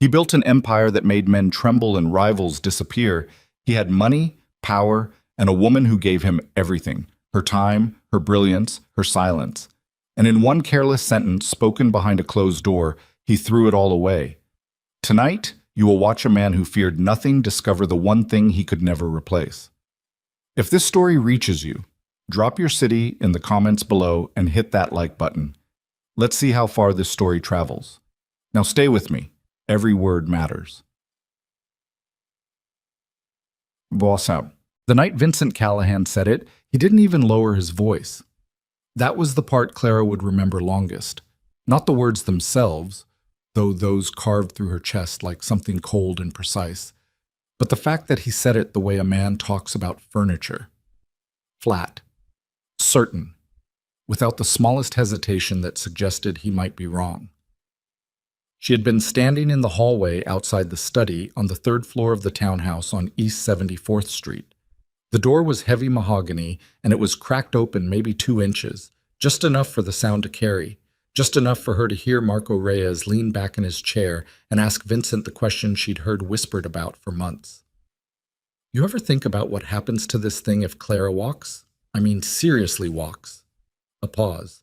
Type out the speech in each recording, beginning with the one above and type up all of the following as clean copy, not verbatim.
He built an empire that made men tremble and rivals disappear. He had money, power, and a woman who gave him everything: her time, her brilliance, her silence. And in one careless sentence spoken behind a closed door, he threw it all away. Tonight, you will watch a man who feared nothing discover the one thing he could never replace. If this story reaches you, drop your city in the comments below and hit that like button. Let's see how far this story travels. Now stay with me. Every word matters. Boss out. The night Vincent Callahan said it, he didn't even lower his voice. That was the part Clara would remember longest. Not the words themselves, though those carved through her chest like something cold and precise, but the fact that he said it the way a man talks about furniture. Flat. Certain. Without the smallest hesitation that suggested he might be wrong. She had been standing in the hallway outside the study on the third floor of the townhouse on East 74th Street. The door was heavy mahogany, and it was cracked open maybe 2 inches, just enough for the sound to carry, just enough for her to hear Marco Reyes lean back in his chair and ask Vincent the question she'd heard whispered about for months. You ever think about what happens to this thing if Clara walks? I mean, seriously walks. A pause.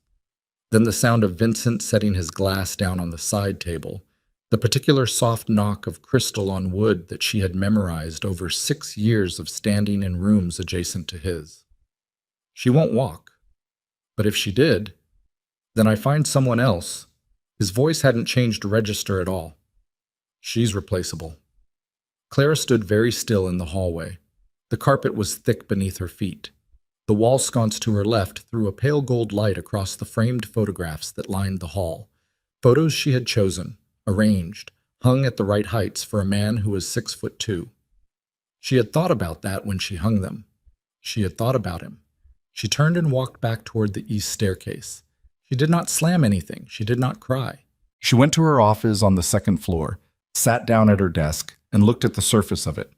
Then the sound of Vincent setting his glass down on the side table, the particular soft knock of crystal on wood that she had memorized over 6 years of standing in rooms adjacent to his. She won't walk. But if she did, then I find someone else. His voice hadn't changed register at all. She's replaceable. Clara stood very still in the hallway. The carpet was thick beneath her feet. The wall sconce to her left threw a pale gold light across the framed photographs that lined the hall. Photos she had chosen, arranged, hung at the right heights for a man who was 6'2". She had thought about that when she hung them. She had thought about him. She turned and walked back toward the east staircase. She did not slam anything. She did not cry. She went to her office on the 2nd floor, sat down at her desk, and looked at the surface of it.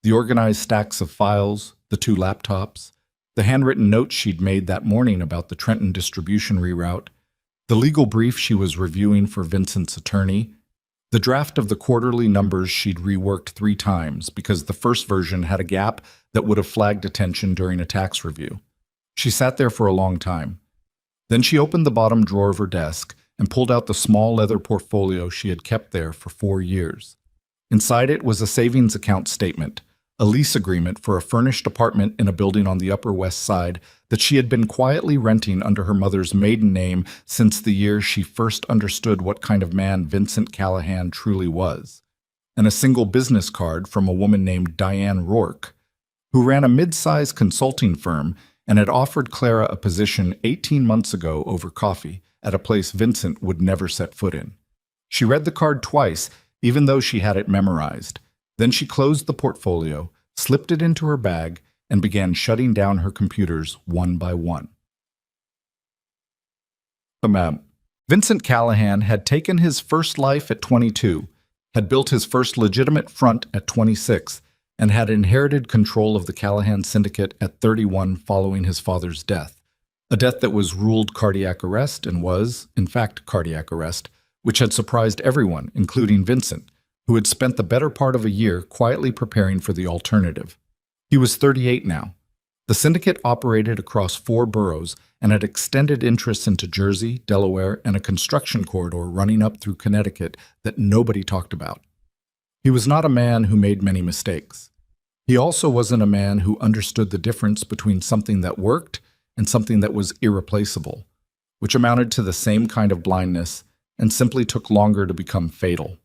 The organized stacks of files, the 2 laptops, the handwritten notes she'd made that morning about the Trenton distribution reroute, the legal brief she was reviewing for Vincent's attorney, the draft of the quarterly numbers she'd reworked 3 times because the first version had a gap that would have flagged attention during a tax review. She sat there for a long time. Then she opened the bottom drawer of her desk and pulled out the small leather portfolio she had kept there for 4 years. Inside it was a savings account statement, a lease agreement for a furnished apartment in a building on the Upper West Side that she had been quietly renting under her mother's maiden name since the year she first understood what kind of man Vincent Callahan truly was, and a single business card from a woman named Diane Rourke, who ran a mid-sized consulting firm and had offered Clara a position 18 months ago over coffee at a place Vincent would never set foot in. She read the card twice, even though she had it memorized. Then she closed the portfolio, slipped it into her bag, and began shutting down her computers one by one. Vincent Callahan had taken his first life at 22, had built his first legitimate front at 26, and had inherited control of the Callahan Syndicate at 31 following his father's death, a death that was ruled cardiac arrest and was, in fact, cardiac arrest, which had surprised everyone, including Vincent, who had spent the better part of a year quietly preparing for the alternative. He was 38 now. The syndicate operated across 4 boroughs and had extended interests into Jersey, Delaware, and a construction corridor running up through Connecticut that nobody talked about. He was not a man who made many mistakes. He also wasn't a man who understood the difference between something that worked and something that was irreplaceable, which amounted to the same kind of blindness and simply took longer to become fatal.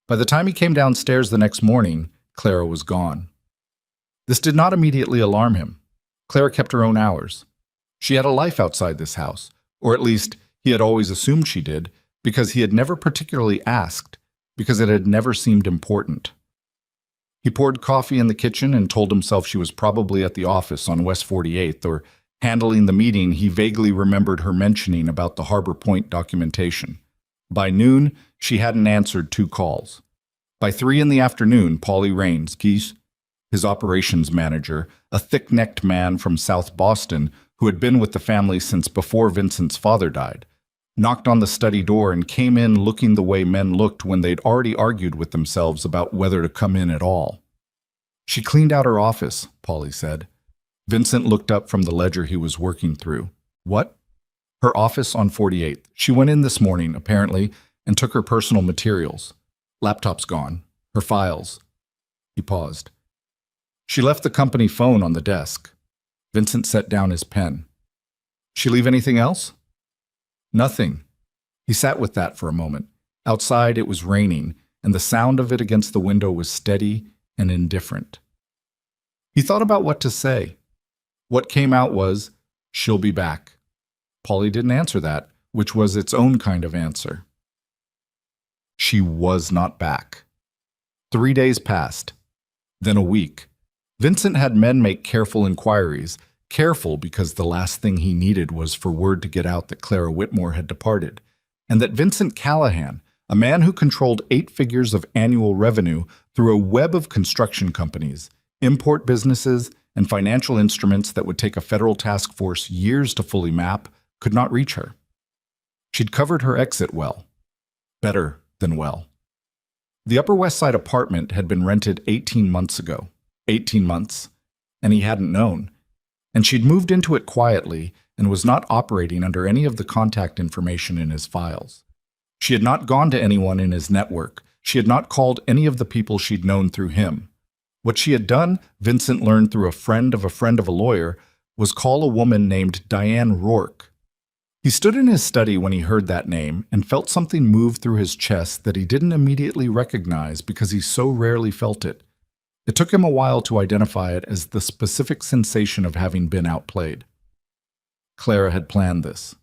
By the time he came downstairs the next morning, Clara was gone. This did not immediately alarm him. Clara kept her own hours. She had a life outside this house, or at least he had always assumed she did, because he had never particularly asked, because it had never seemed important. He poured coffee in the kitchen and told himself she was probably at the office on West 48th, or handling the meeting he vaguely remembered her mentioning about the Harbor Point documentation. By noon, she hadn't answered 2 calls. By 3 in the afternoon, Paulie Raines, his operations manager, a thick-necked man from South Boston who had been with the family since before Vincent's father died, knocked on the study door, and came in looking the way men looked when they'd already argued with themselves about whether to come in at all. She cleaned out her office, Polly said. Vincent looked up from the ledger he was working through. What? Her office on 48th. She went in this morning, apparently, and took her personal materials. Laptop's gone. Her files. He paused. She left the company phone on the desk. Vincent set down his pen. She leave anything else? Nothing. He sat with that for a moment. Outside it was raining, and the sound of it against the window was steady and indifferent. He thought about what to say. What came out was, "She'll be back." Polly didn't answer that, which was its own kind of answer. She was not back. 3 days passed. Then a week. Vincent had men make careful inquiries, careful because the last thing he needed was for word to get out that Clara Whitmore had departed, and that Vincent Callahan, a man who controlled 8 figures of annual revenue through a web of construction companies, import businesses, and financial instruments that would take a federal task force years to fully map, could not reach her. She'd covered her exit well. Better than well. The Upper West Side apartment had been rented 18 months ago. 18 months, and he hadn't known. And she'd moved into it quietly and was not operating under any of the contact information in his files. She had not gone to anyone in his network. She had not called any of the people she'd known through him. What she had done, Vincent learned through a friend of a lawyer, was call a woman named Diane Rourke. He stood in his study when he heard that name and felt something move through his chest that he didn't immediately recognize because he so rarely felt it. It took him a while to identify it as the specific sensation of having been outplayed. Clara had planned this.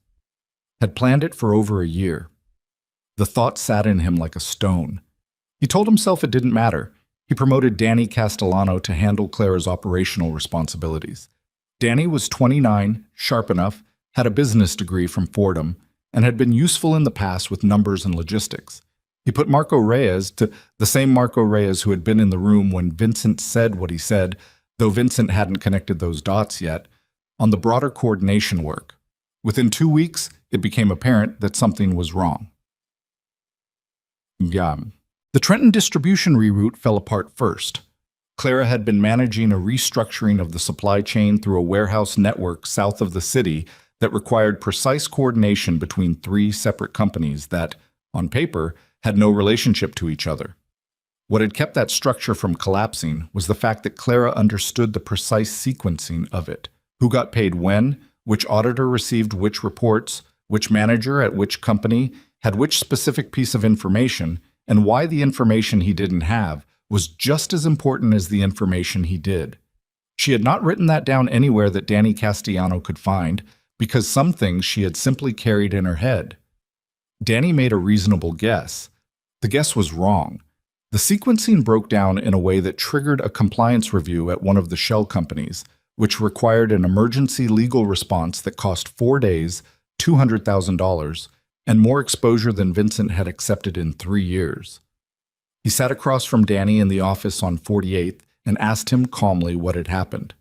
Had planned it for over a year. The thought sat in him like a stone. He told himself it didn't matter. He promoted Danny Castellano to handle Clara's operational responsibilities. Danny was 29, sharp enough, had a business degree from Fordham, and had been useful in the past with numbers and logistics. He put Marco Reyes, the same Marco Reyes who had been in the room when Vincent said what he said, though Vincent hadn't connected those dots yet, on the broader coordination work. Within 2 weeks, it became apparent that something was wrong. The Trenton distribution reroute fell apart first. Clara had been managing a restructuring of the supply chain through a warehouse network south of the city that required precise coordination between 3 separate companies that, on paper, had no relationship to each other. What had kept that structure from collapsing was the fact that Clara understood the precise sequencing of it. Who got paid when, which auditor received which reports, which manager at which company had which specific piece of information, and why the information he didn't have was just as important as the information he did. She had not written that down anywhere that Danny Castellano could find, because some things she had simply carried in her head. Danny made a reasonable guess. The guess was wrong. The sequencing broke down in a way that triggered a compliance review at one of the shell companies, which required an emergency legal response that cost 4 days, $200,000, and more exposure than Vincent had accepted in 3 years. He sat across from Danny in the office on 48th and asked him calmly what had happened.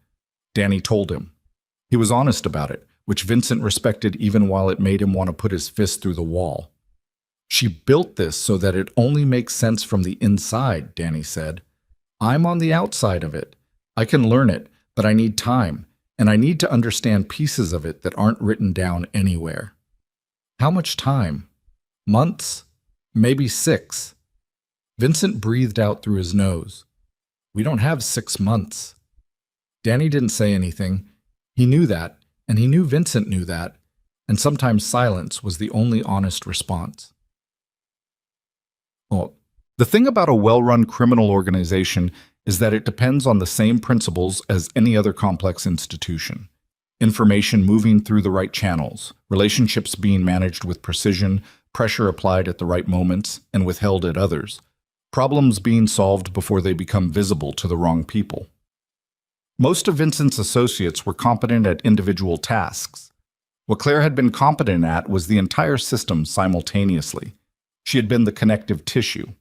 Danny told him. He was honest about it, which Vincent respected even while it made him want to put his fist through the wall. She built this so that it only makes sense from the inside, Danny said. I'm on the outside of it. I can learn it, but I need time, and I need to understand pieces of it that aren't written down anywhere. How much time? Months? Maybe 6. Vincent breathed out through his nose. We don't have 6 months. Danny didn't say anything. He knew that, and he knew Vincent knew that, and sometimes silence was the only honest response. Well, the thing about a well-run criminal organization is that it depends on the same principles as any other complex institution. Information moving through the right channels, relationships being managed with precision, pressure applied at the right moments and withheld at others, problems being solved before they become visible to the wrong people. Most of Vincent's associates were competent at individual tasks. What Claire had been competent at was the entire system simultaneously. She had been the connective tissue,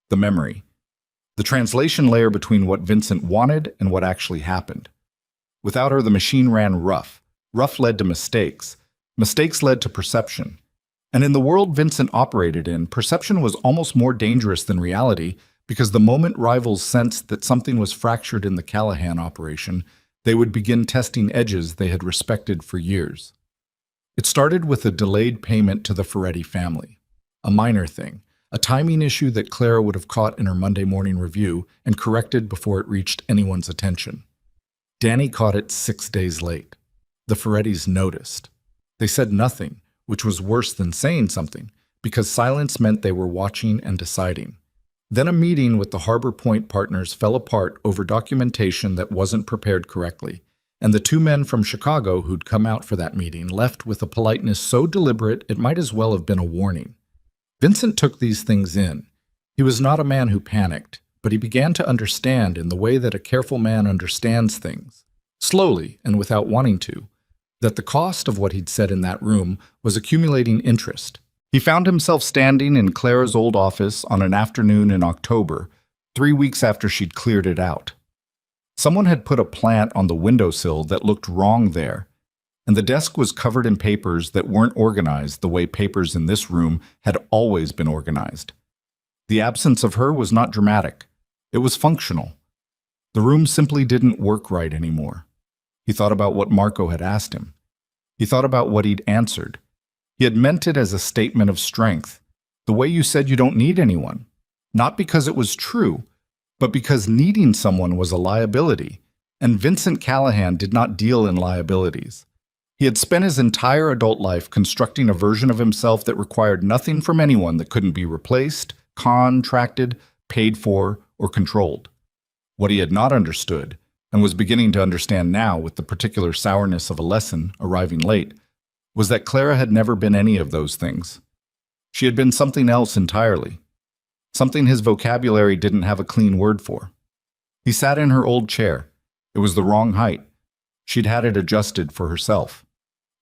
the memory, the translation layer between what Vincent wanted and what actually happened. Without her, the machine ran rough. Rough led to mistakes. Mistakes led to perception. And in the world Vincent operated in, perception was almost more dangerous than reality because the moment rivals sensed that something was fractured in the Callahan operation, they would begin testing edges they had respected for years. It started with a delayed payment to the Ferretti family. A minor thing, a timing issue that Clara would have caught in her Monday morning review and corrected before it reached anyone's attention. Danny caught it 6 days late. The Ferrettis noticed. They said nothing, which was worse than saying something, because silence meant they were watching and deciding. Then a meeting with the Harbor Point partners fell apart over documentation that wasn't prepared correctly, and the two men from Chicago who'd come out for that meeting left with a politeness so deliberate it might as well have been a warning. Vincent took these things in. He was not a man who panicked, but he began to understand in the way that a careful man understands things, slowly and without wanting to, that the cost of what he'd said in that room was accumulating interest. He found himself standing in Clara's old office on an afternoon in October, 3 weeks after she'd cleared it out. Someone had put a plant on the windowsill that looked wrong there, and the desk was covered in papers that weren't organized the way papers in this room had always been organized. The absence of her was not dramatic. It was functional. The room simply didn't work right anymore. He thought about what Marco had asked him. He thought about what he'd answered. He had meant it as a statement of strength, the way you said you don't need anyone, not because it was true, but because needing someone was a liability, and Vincent Callahan did not deal in liabilities. He had spent his entire adult life constructing a version of himself that required nothing from anyone that couldn't be replaced, contracted, paid for, or controlled. What he had not understood, and was beginning to understand now with the particular sourness of a lesson arriving late, was that Clara had never been any of those things. She had been something else entirely, something his vocabulary didn't have a clean word for. He sat in her old chair. It was the wrong height. She'd had it adjusted for herself.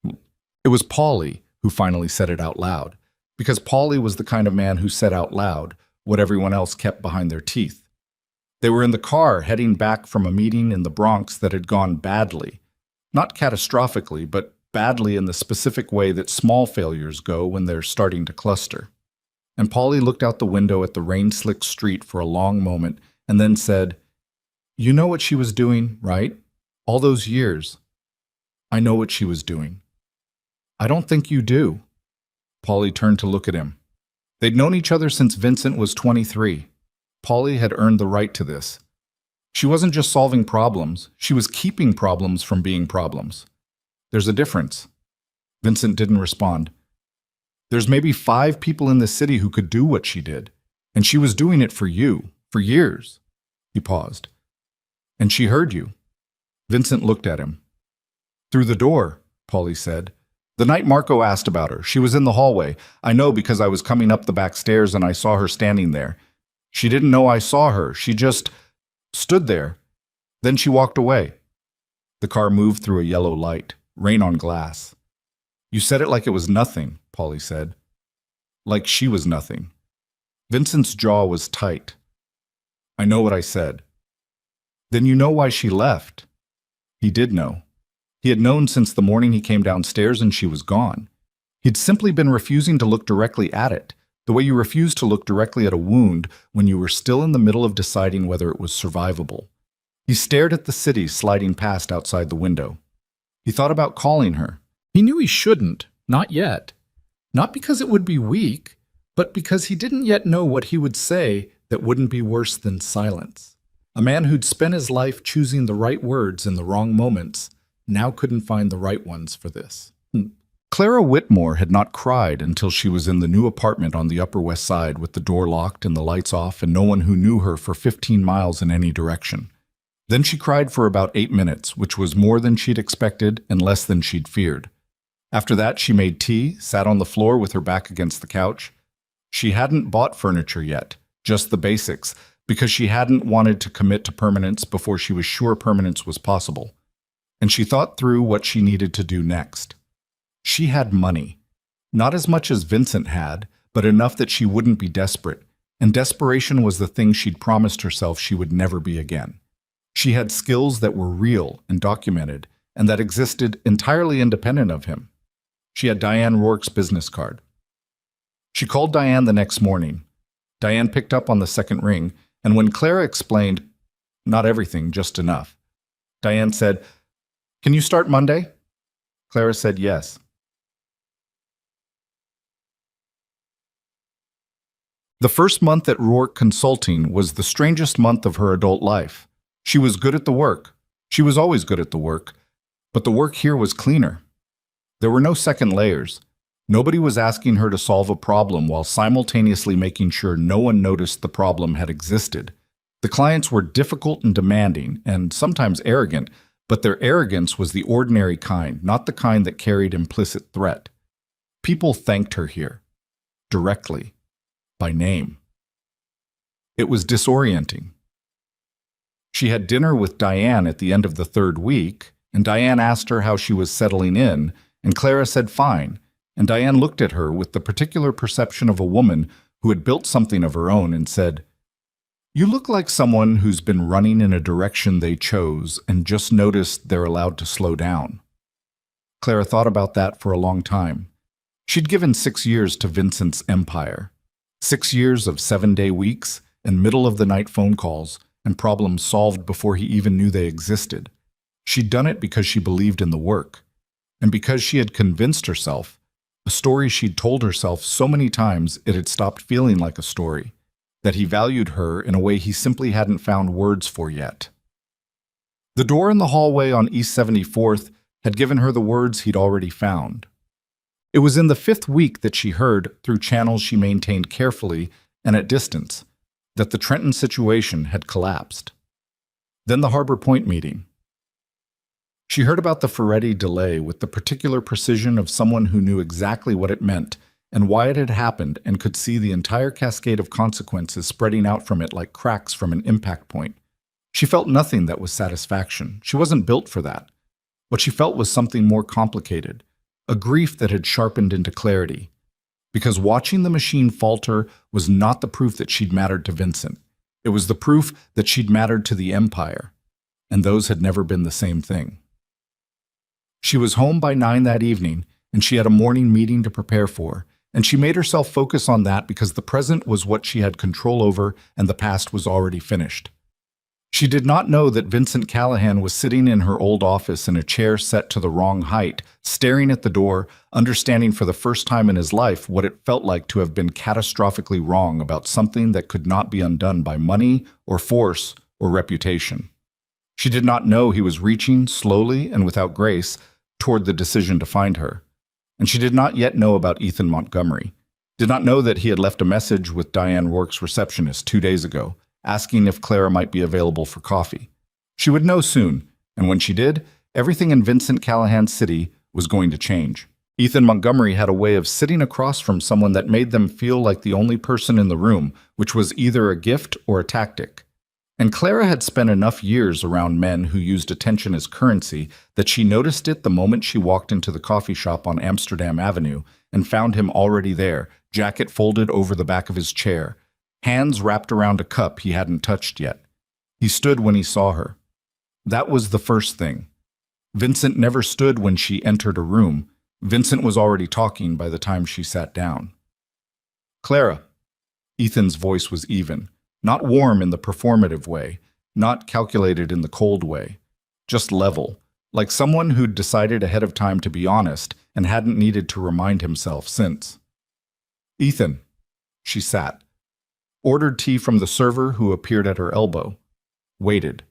It was Paulie who finally said it out loud, because Paulie was the kind of man who said out loud what everyone else kept behind their teeth. They were in the car heading back from a meeting in the Bronx that had gone badly. Not catastrophically, but badly in the specific way that small failures go when they're starting to cluster. And Paulie looked out the window at the rain-slicked street for a long moment and then said, "You know what she was doing, right? All those years." "I know what she was doing." "I don't think you do." Paulie turned to look at him. They'd known each other since Vincent was 23. Paulie had earned the right to this. She wasn't just solving problems, she was keeping problems from being problems. "There's a difference." Vincent didn't respond. "There's maybe 5 people in the city who could do what she did, and she was doing it for you, for years." He paused. "And she heard you." Vincent looked at him. "Through the door," Paulie said. "The night Marco asked about her, she was in the hallway. I know because I was coming up the back stairs and I saw her standing there. She didn't know I saw her. She just stood there. Then she walked away." The car moved through a yellow light, rain on glass. "You said it like it was nothing," Paulie said. "Like she was nothing." Vincent's jaw was tight. "I know what I said." "Then you know why she left." He did know. He had known since the morning he came downstairs and she was gone. He'd simply been refusing to look directly at it, the way you refuse to look directly at a wound when you were still in the middle of deciding whether it was survivable. He stared at the city sliding past outside the window. He thought about calling her. He knew he shouldn't, not yet. Not because it would be weak, but because he didn't yet know what he would say that wouldn't be worse than silence. A man who'd spent his life choosing the right words in the wrong moments now couldn't find the right ones for this. Clara Whitmore had not cried until she was in the new apartment on the Upper West Side with the door locked and the lights off and no one who knew her for 15 miles in any direction. Then she cried for about 8 minutes, which was more than she'd expected and less than she'd feared. After that, she made tea, sat on the floor with her back against the couch. She hadn't bought furniture yet, just the basics, because she hadn't wanted to commit to permanence before she was sure permanence was possible. And she thought through what she needed to do next. She had money. Not as much as Vincent had, but enough that she wouldn't be desperate, and desperation was the thing she'd promised herself she would never be again. She had skills that were real and documented, and that existed entirely independent of him. She had Diane Rourke's business card. She called Diane the next morning. Diane picked up on the second ring, and when Clara explained, "Not everything, just enough," Diane said, "Can you start Monday?" Clara said yes. The first month at Rourke Consulting was the strangest month of her adult life. She was good at the work. She was always good at the work, but the work here was cleaner. There were no second layers. Nobody was asking her to solve a problem while simultaneously making sure no one noticed the problem had existed. The clients were difficult and demanding, and sometimes arrogant, but their arrogance was the ordinary kind, not the kind that carried implicit threat. People thanked her here, directly, by name. It was disorienting. She had dinner with Diane at the end of the third week, and Diane asked her how she was settling in, and Clara said fine, and Diane looked at her with the particular perception of a woman who had built something of her own and said, "You look like someone who's been running in a direction they chose and just noticed they're allowed to slow down." Clara thought about that for a long time. She'd given 6 years to Vincent's empire. 6 years of 7-day weeks and middle-of-the-night phone calls and problems solved before he even knew they existed. She'd done it because she believed in the work, and because she had convinced herself, a story she'd told herself so many times it had stopped feeling like a story, that he valued her in a way he simply hadn't found words for yet. The door in the hallway on East 74th had given her the words he'd already found. It was in the 5th week that she heard, through channels she maintained carefully and at distance, that the Trenton situation had collapsed. Then the Harbor Point meeting. She heard about the Ferretti delay with the particular precision of someone who knew exactly what it meant and why it had happened and could see the entire cascade of consequences spreading out from it like cracks from an impact point. She felt nothing that was satisfaction. She wasn't built for that. What she felt was something more complicated, a grief that had sharpened into clarity. Because watching the machine falter was not the proof that she'd mattered to Vincent. It was the proof that she'd mattered to the empire, and those had never been the same thing. She was home by 9 that evening, and she had a morning meeting to prepare for, and she made herself focus on that because the present was what she had control over and the past was already finished. She did not know that Vincent Callahan was sitting in her old office in a chair set to the wrong height, staring at the door, understanding for the first time in his life what it felt like to have been catastrophically wrong about something that could not be undone by money or force or reputation. She did not know he was reaching, slowly and without grace, toward the decision to find her. And she did not yet know about Ethan Montgomery, did not know that he had left a message with Diane Rourke's receptionist 2 days ago, asking if Clara might be available for coffee. She would know soon, and when she did, everything in Vincent Callahan's city was going to change. Ethan Montgomery had a way of sitting across from someone that made them feel like the only person in the room, which was either a gift or a tactic. And Clara had spent enough years around men who used attention as currency that she noticed it the moment she walked into the coffee shop on Amsterdam Avenue and found him already there, jacket folded over the back of his chair, hands wrapped around a cup he hadn't touched yet. He stood when he saw her. That was the first thing. Vincent never stood when she entered a room. Vincent was already talking by the time she sat down. "Clara." Ethan's voice was even. Not warm in the performative way, not calculated in the cold way, just level, like someone who'd decided ahead of time to be honest and hadn't needed to remind himself since. "Ethan." She sat, ordered tea from the server who appeared at her elbow, waited.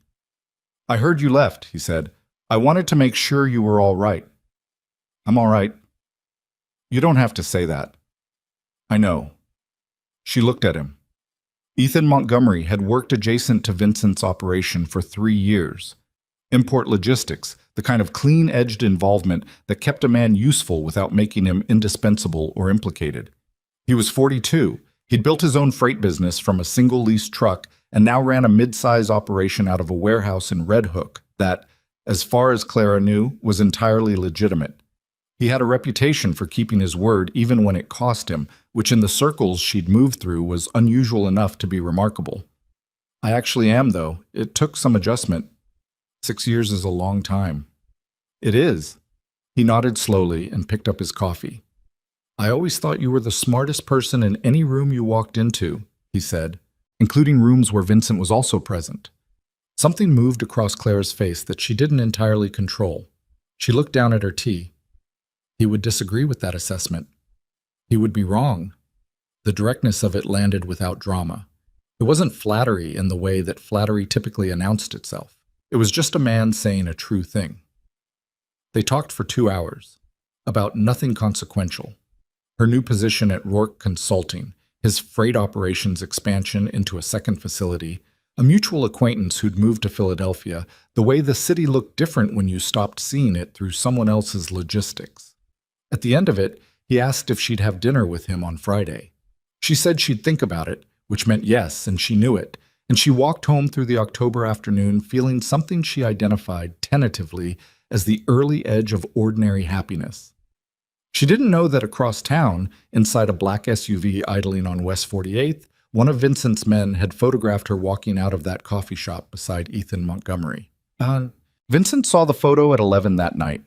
"I heard you left," he said. "I wanted to make sure you were all right." "I'm all right." "You don't have to say that." "I know." She looked at him. Ethan Montgomery had worked adjacent to Vincent's operation for 3 years. Import logistics, the kind of clean-edged involvement that kept a man useful without making him indispensable or implicated. He was 42. He'd built his own freight business from a single leased truck and now ran a mid-size operation out of a warehouse in Red Hook that, as far as Clara knew, was entirely legitimate. He had a reputation for keeping his word even when it cost him, which in the circles she'd moved through was unusual enough to be remarkable. "I actually am, though. It took some adjustment. 6 years is a long time." "It is." He nodded slowly and picked up his coffee. I always thought you were the smartest person in any room you walked into, he said, including rooms where Vincent was also present. Something moved across Clara's face that she didn't entirely control. She looked down at her tea. He would disagree with that assessment. He would be wrong. The directness of it landed without drama. It wasn't flattery in the way that flattery typically announced itself. It was just a man saying a true thing. They talked for 2 hours, about nothing consequential. Her new position at Rourke Consulting, his freight operations expansion into a second facility, a mutual acquaintance who'd moved to Philadelphia, the way the city looked different when you stopped seeing it through someone else's logistics. At the end of it, he asked if she'd have dinner with him on Friday. She said she'd think about it, which meant yes, and she knew it, and she walked home through the October afternoon feeling something she identified tentatively as the early edge of ordinary happiness. She didn't know that across town, inside a black SUV idling on West 48th, one of Vincent's men had photographed her walking out of that coffee shop beside Ethan Montgomery. Vincent saw the photo at 11 that night.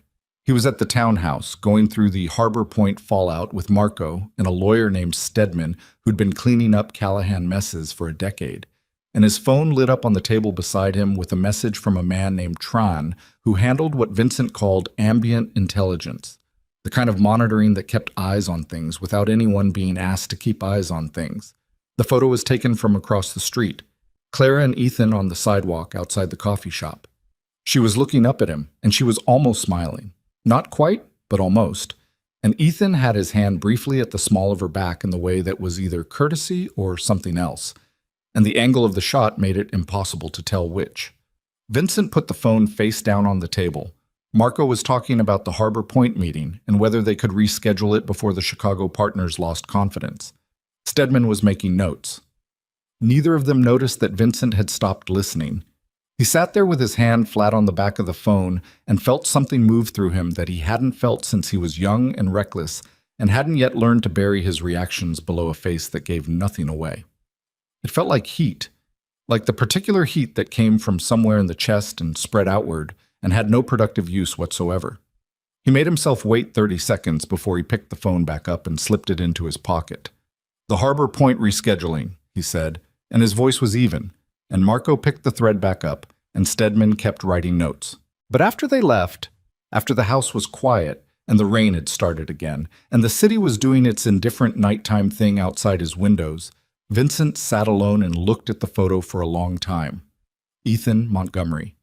He was at the townhouse, going through the Harbor Point fallout with Marco and a lawyer named Stedman who'd been cleaning up Callahan messes for a decade. And his phone lit up on the table beside him with a message from a man named Tron who handled what Vincent called ambient intelligence, the kind of monitoring that kept eyes on things without anyone being asked to keep eyes on things. The photo was taken from across the street, Clara and Ethan on the sidewalk outside the coffee shop. She was looking up at him, and she was almost smiling. Not quite, but almost. And Ethan had his hand briefly at the small of her back in the way that was either courtesy or something else, and the angle of the shot made it impossible to tell which. Vincent put the phone face down on the table. Marco was talking about the Harbor Point meeting and whether they could reschedule it before the Chicago partners lost confidence. Stedman was making notes. Neither of them noticed that Vincent had stopped listening. He sat there with his hand flat on the back of the phone and felt something move through him that he hadn't felt since he was young and reckless and hadn't yet learned to bury his reactions below a face that gave nothing away. It felt like heat, like the particular heat that came from somewhere in the chest and spread outward and had no productive use whatsoever. He made himself wait 30 seconds before he picked the phone back up and slipped it into his pocket. "The Harbor Point rescheduling," he said, and his voice was even, and Marco picked the thread back up, and Stedman kept writing notes. But after they left, after the house was quiet, and the rain had started again, and the city was doing its indifferent nighttime thing outside his windows, Vincent sat alone and looked at the photo for a long time. Ethan Montgomery.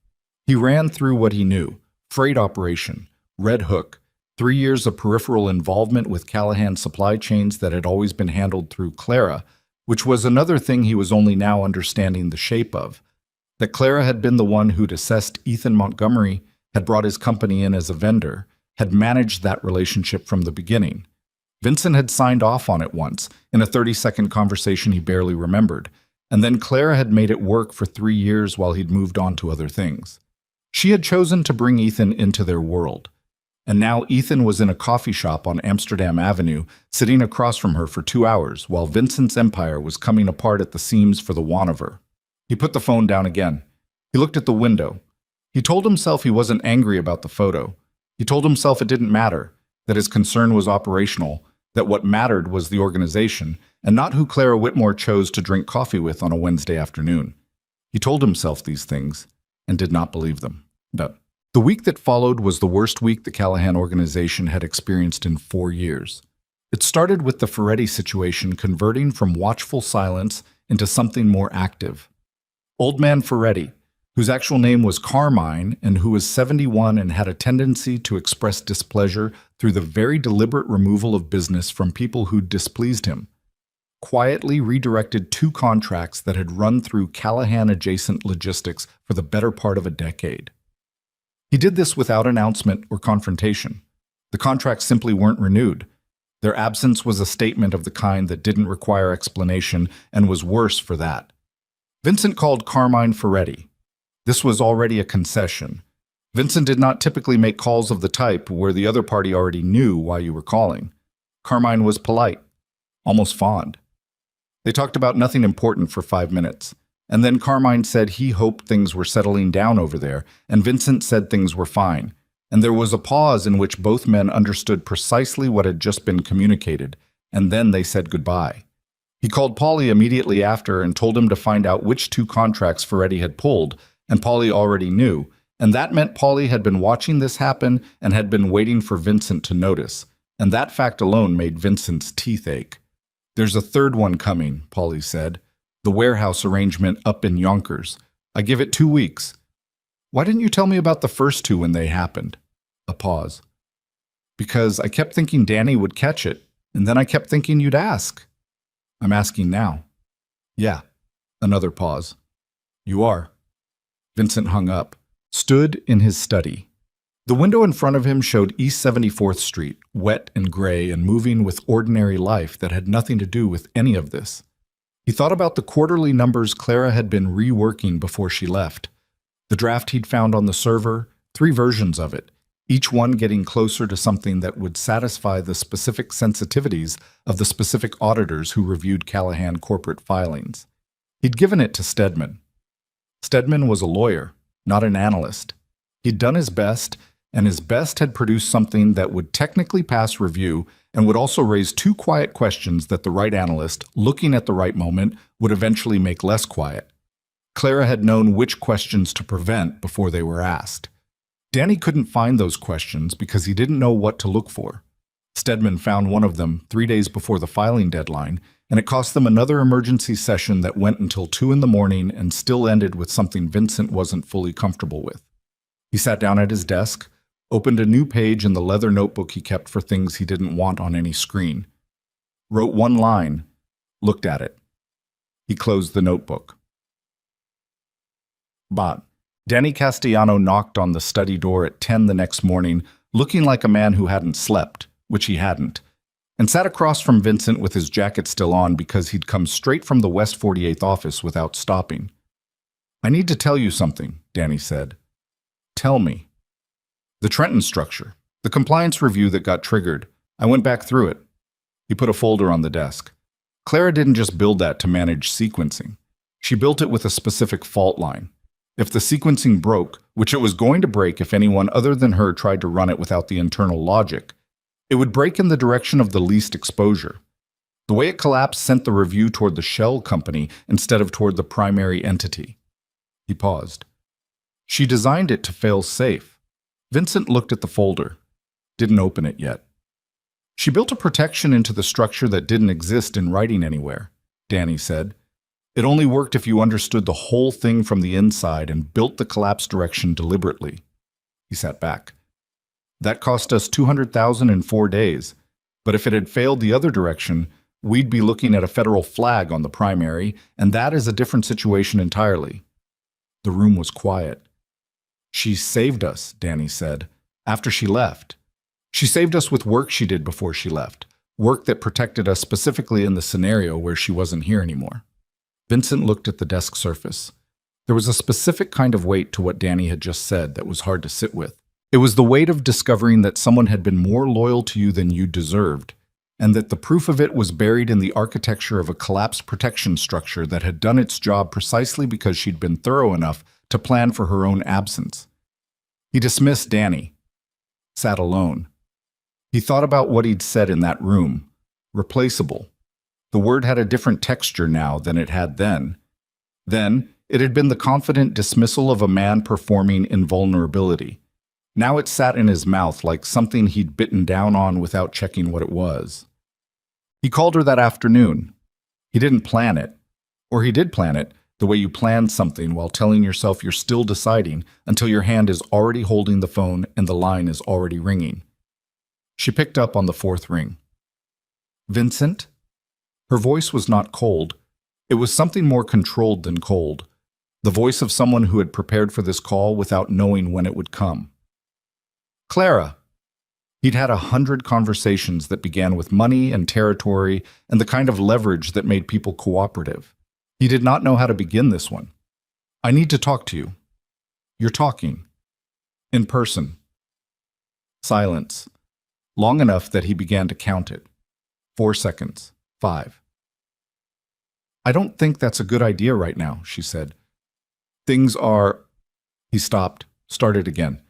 He ran through what he knew: freight operation, Red Hook, 3 years of peripheral involvement with Callahan supply chains that had always been handled through Clara, which was another thing he was only now understanding the shape of. That Clara had been the one who'd assessed Ethan Montgomery, had brought his company in as a vendor, had managed that relationship from the beginning. Vincent had signed off on it once, in a 30-second conversation he barely remembered, and then Clara had made it work for 3 years while he'd moved on to other things. She had chosen to bring Ethan into their world. And now Ethan was in a coffee shop on Amsterdam Avenue, sitting across from her for 2 hours, while Vincent's empire was coming apart at the seams for the want of her. He put the phone down again. He looked at the window. He told himself he wasn't angry about the photo. He told himself it didn't matter, that his concern was operational, that what mattered was the organization, and not who Clara Whitmore chose to drink coffee with on a Wednesday afternoon. He told himself these things, and did not believe them. But the week that followed was the worst week the Callahan organization had experienced in 4 years. It started with the Ferretti situation converting from watchful silence into something more active. Old man Ferretti, whose actual name was Carmine and who was 71 and had a tendency to express displeasure through the very deliberate removal of business from people who'd displeased him, quietly redirected 2 contracts that had run through Callahan-adjacent logistics for the better part of a decade. He did this without announcement or confrontation. The contracts simply weren't renewed. Their absence was a statement of the kind that didn't require explanation and was worse for that. Vincent called Carmine Ferretti. This was already a concession. Vincent did not typically make calls of the type where the other party already knew why you were calling. Carmine was polite, almost fond. They talked about nothing important for 5 minutes, and then Carmine said he hoped things were settling down over there, and Vincent said things were fine. and there was a pause in which both men understood precisely what had just been communicated, and then they said goodbye. He called Paulie immediately after and told him to find out which two contracts Ferretti had pulled, and Paulie already knew, and that meant Paulie had been watching this happen and had been waiting for Vincent to notice, and that fact alone made Vincent's teeth ache. "There's a third one coming," Paulie said. "The warehouse arrangement up in Yonkers. I give it 2 weeks." "Why didn't you tell me about the first two when they happened?" A pause. "Because I kept thinking Danny would catch it, and then I kept thinking you'd ask." "I'm asking now." "Yeah." Another pause. "You are." Vincent hung up, stood in his study. The window in front of him showed East 74th Street, wet and gray and moving with ordinary life that had nothing to do with any of this. He thought about the quarterly numbers Clara had been reworking before she left. The draft he'd found on the server, 3 versions of it, each one getting closer to something that would satisfy the specific sensitivities of the specific auditors who reviewed Callahan corporate filings. He'd given it to Stedman. Stedman was a lawyer, not an analyst. He'd done his best, and his best had produced something that would technically pass review and would also raise 2 quiet questions that the right analyst, looking at the right moment, would eventually make less quiet. Clara had known which questions to prevent before they were asked. Danny couldn't find those questions because he didn't know what to look for. Stedman found one of them 3 days before the filing deadline, and it cost them another emergency session that went until 2 in the morning and still ended with something Vincent wasn't fully comfortable with. He sat down at his desk, opened a new page in the leather notebook he kept for things he didn't want on any screen, wrote 1 line, looked at it. He closed the notebook. But Danny Castellano knocked on the study door at 10 the next morning, looking like a man who hadn't slept, which he hadn't, and sat across from Vincent with his jacket still on because he'd come straight from the West 48th office without stopping. "I need to tell you something," Danny said. "Tell me." "The Trenton structure, the compliance review that got triggered. I went back through it." He put a folder on the desk. "Clara didn't just build that to manage sequencing. She built it with a specific fault line. If the sequencing broke, which it was going to break if anyone other than her tried to run it without the internal logic, it would break in the direction of the least exposure. The way it collapsed sent the review toward the shell company instead of toward the primary entity." He paused. "She designed it to fail safe." Vincent looked at the folder. Didn't open it yet. "She built a protection into the structure that didn't exist in writing anywhere," Danny said. "It only worked if you understood the whole thing from the inside and built the collapse direction deliberately." He sat back. "That cost us $200,000 in 4 days, but if it had failed the other direction, we'd be looking at a federal flag on the primary, and that is a different situation entirely." The room was quiet. "She saved us," Danny said, "after she left. She saved us with work she did before she left, work that protected us specifically in the scenario where she wasn't here anymore." Vincent looked at the desk surface. There was a specific kind of weight to what Danny had just said that was hard to sit with. It was the weight of discovering that someone had been more loyal to you than you deserved, and that the proof of it was buried in the architecture of a collapsed protection structure that had done its job precisely because she'd been thorough enough to plan for her own absence. He dismissed Danny, sat alone. He thought about what he'd said in that room. Replaceable. The word had a different texture now than it had then. Then, it had been the confident dismissal of a man performing invulnerability. Now it sat in his mouth like something he'd bitten down on without checking what it was. He called her that afternoon. He didn't plan it. Or he did plan it, the way you plan something while telling yourself you're still deciding until your hand is already holding the phone and the line is already ringing. She picked up on the 4th ring. "Vincent?" Her voice was not cold. It was something more controlled than cold. The voice of someone who had prepared for this call without knowing when it would come. "Clara." He'd had 100 conversations that began with money and territory and the kind of leverage that made people cooperative. He did not know how to begin this one. "I need to talk to you." "You're talking." "In person." Silence. Long enough that he began to count it. 4 seconds. 5. "I don't think that's a good idea right now," she said. "Things are—" He stopped, started again.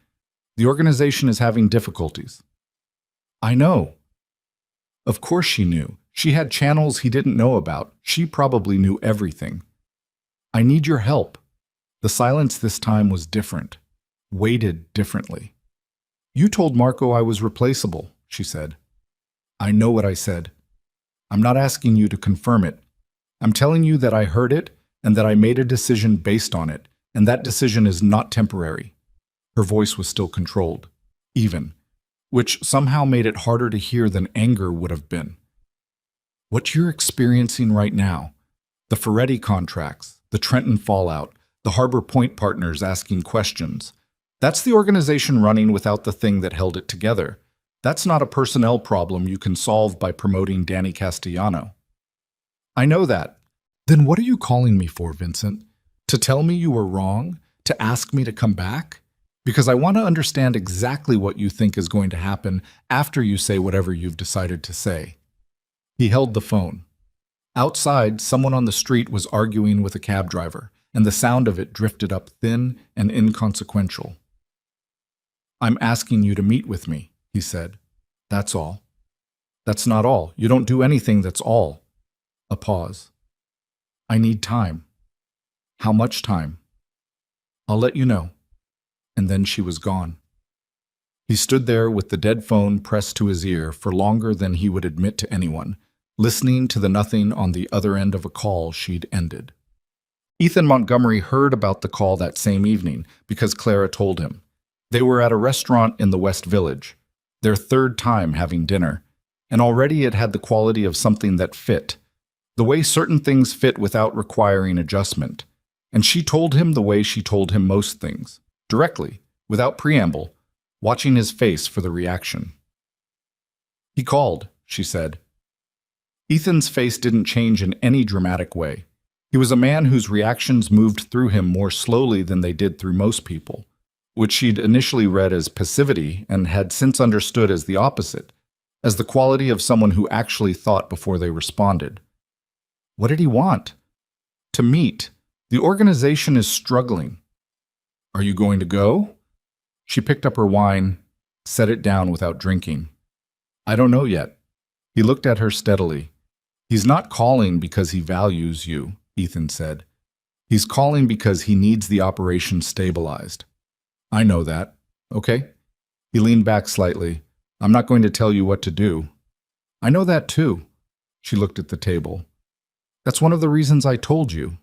The organization is having difficulties. I know. Of course she knew. She had channels he didn't know about. She probably knew everything. I need your help. The silence this time was different, weighted differently. You told Marco I was replaceable, she said. I know what I said. I'm not asking you to confirm it. I'm telling you that I heard it and that I made a decision based on it, and that decision is not temporary. Her voice was still controlled, even, which somehow made it harder to hear than anger would have been. What you're experiencing right now, the Ferretti contracts, the Trenton fallout, the Harbor Point partners asking questions, that's the organization running without the thing that held it together. That's not a personnel problem you can solve by promoting Danny Castellano. I know that. Then what are you calling me for, Vincent? To tell me you were wrong? To ask me to come back? Because I want to understand exactly what you think is going to happen after you say whatever you've decided to say. He held the phone. Outside, someone on the street was arguing with a cab driver, and the sound of it drifted up thin and inconsequential. I'm asking you to meet with me, he said. That's all. That's not all. You don't do anything that's all. A pause. I need time. How much time? I'll let you know. And then she was gone. He stood there with the dead phone pressed to his ear for longer than he would admit to anyone, listening to the nothing on the other end of a call she'd ended. Ethan Montgomery heard about the call that same evening because Clara told him. They were at a restaurant in the West Village, their third time having dinner, and already it had the quality of something that fit, the way certain things fit without requiring adjustment. And she told him the way she told him most things, directly, without preamble, watching his face for the reaction. He called, she said. Ethan's face didn't change in any dramatic way. He was a man whose reactions moved through him more slowly than they did through most people, which she'd initially read as passivity and had since understood as the opposite, as the quality of someone who actually thought before they responded. What did he want? To meet. The organization is struggling. Are you going to go? She picked up her wine, set it down without drinking. I don't know yet. He looked at her steadily. He's not calling because he values you, Ethan said. He's calling because he needs the operation stabilized. I know that. Okay? He leaned back slightly. I'm not going to tell you what to do. I know that too. She looked at the table. That's one of the reasons I told you.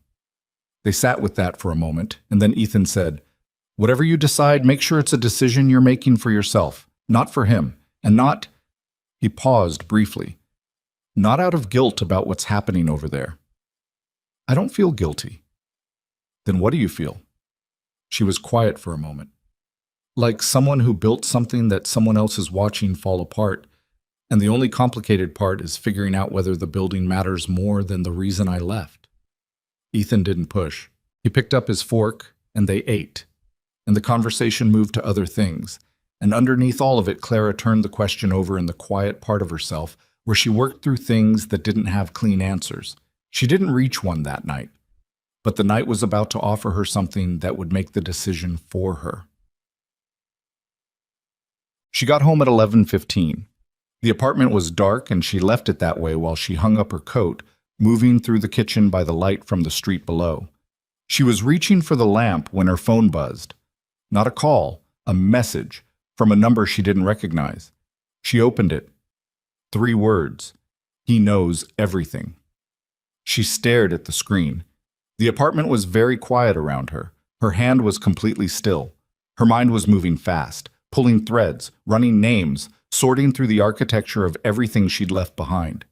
They sat with that for a moment, and then Ethan said, whatever you decide, make sure it's a decision you're making for yourself, not for him, and not... He paused briefly. Not out of guilt about what's happening over there. I don't feel guilty. Then what do you feel? She was quiet for a moment. Like someone who built something that someone else is watching fall apart, and the only complicated part is figuring out whether the building matters more than the reason I left. Ethan didn't push. He picked up his fork, and they ate. And the conversation moved to other things. And underneath all of it, Clara turned the question over in the quiet part of herself, where she worked through things that didn't have clean answers. She didn't reach one that night. But the night was about to offer her something that would make the decision for her. She got home at 11:15. The apartment was dark, and she left it that way while she hung up her coat, moving through the kitchen by the light from the street below. She was reaching for the lamp when her phone buzzed. Not a call, a message from a number she didn't recognize. She opened it. 3 words. He knows everything. She stared at the screen. The apartment was very quiet around her. Her hand was completely still. Her mind was moving fast, pulling threads, running names, sorting through the architecture of everything she'd left behind.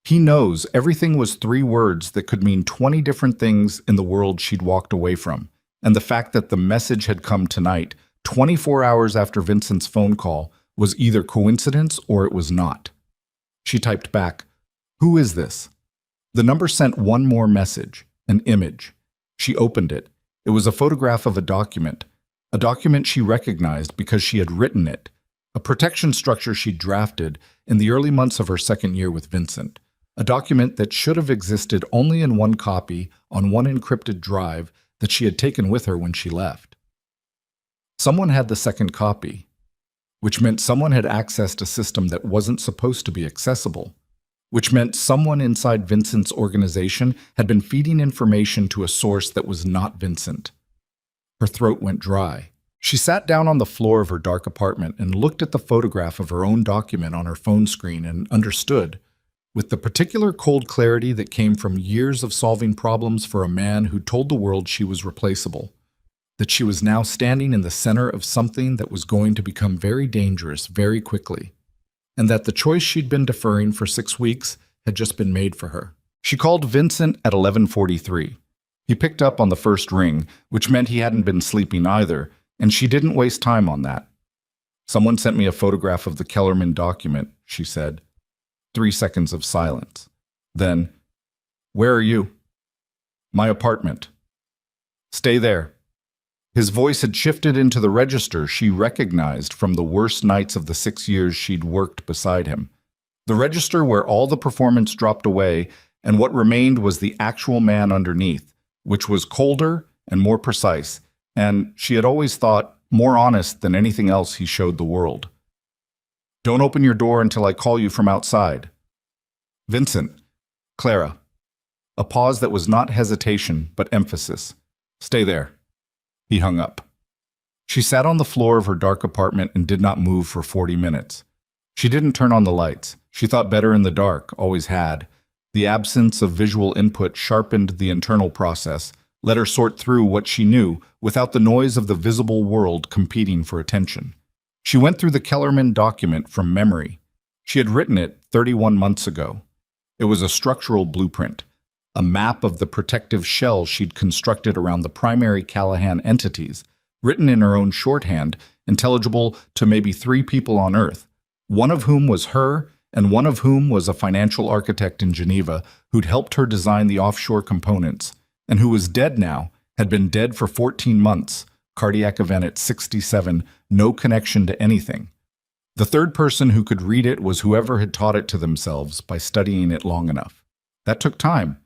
He knows everything was 3 words that could mean 20 different things in the world she'd walked away from, and the fact that the message had come tonight, 24 hours after Vincent's phone call, was either coincidence or it was not. She typed back, "Who is this?" The number sent one more message, an image. She opened it. It was a photograph of a document she recognized because she had written it, a protection structure she'd drafted in the early months of her second year with Vincent, a document that should have existed only in one copy on one encrypted drive that she had taken with her when she left. Someone had the second copy, which meant someone had accessed a system that wasn't supposed to be accessible, which meant someone inside Vincent's organization had been feeding information to a source that was not Vincent. Her throat went dry. She sat down on the floor of her dark apartment and looked at the photograph of her own document on her phone screen and understood, with the particular cold clarity that came from years of solving problems for a man who told the world she was replaceable, that she was now standing in the center of something that was going to become very dangerous very quickly, and that the choice she'd been deferring for 6 weeks had just been made for her. She called Vincent at 11:43. He picked up on the first ring, which meant he hadn't been sleeping either, and she didn't waste time on that. "Someone sent me a photograph of the Kellerman document," she said. 3 seconds of silence. Then, "Where are you?" "My apartment." "Stay there." His voice had shifted into the register she recognized from the worst nights of the 6 years she'd worked beside him. The register where all the performance dropped away and what remained was the actual man underneath, which was colder and more precise, and, she had always thought, more honest than anything else he showed the world. "Don't open your door until I call you from outside." "Vincent." "Clara." A pause that was not hesitation, but emphasis. "Stay there." He hung up. She sat on the floor of her dark apartment and did not move for 40 minutes. She didn't turn on the lights. She thought better in the dark, always had. The absence of visual input sharpened the internal process, let her sort through what she knew without the noise of the visible world competing for attention. She went through the Kellerman document from memory. She had written it 31 months ago. It was a structural blueprint, a map of the protective shell she'd constructed around the primary Callahan entities, written in her own shorthand, intelligible to maybe 3 people on Earth, one of whom was her and one of whom was a financial architect in Geneva who'd helped her design the offshore components, and who was dead now, had been dead for 14 months, cardiac event at 67, no connection to anything. The third person who could read it was whoever had taught it to themselves by studying it long enough. That took time.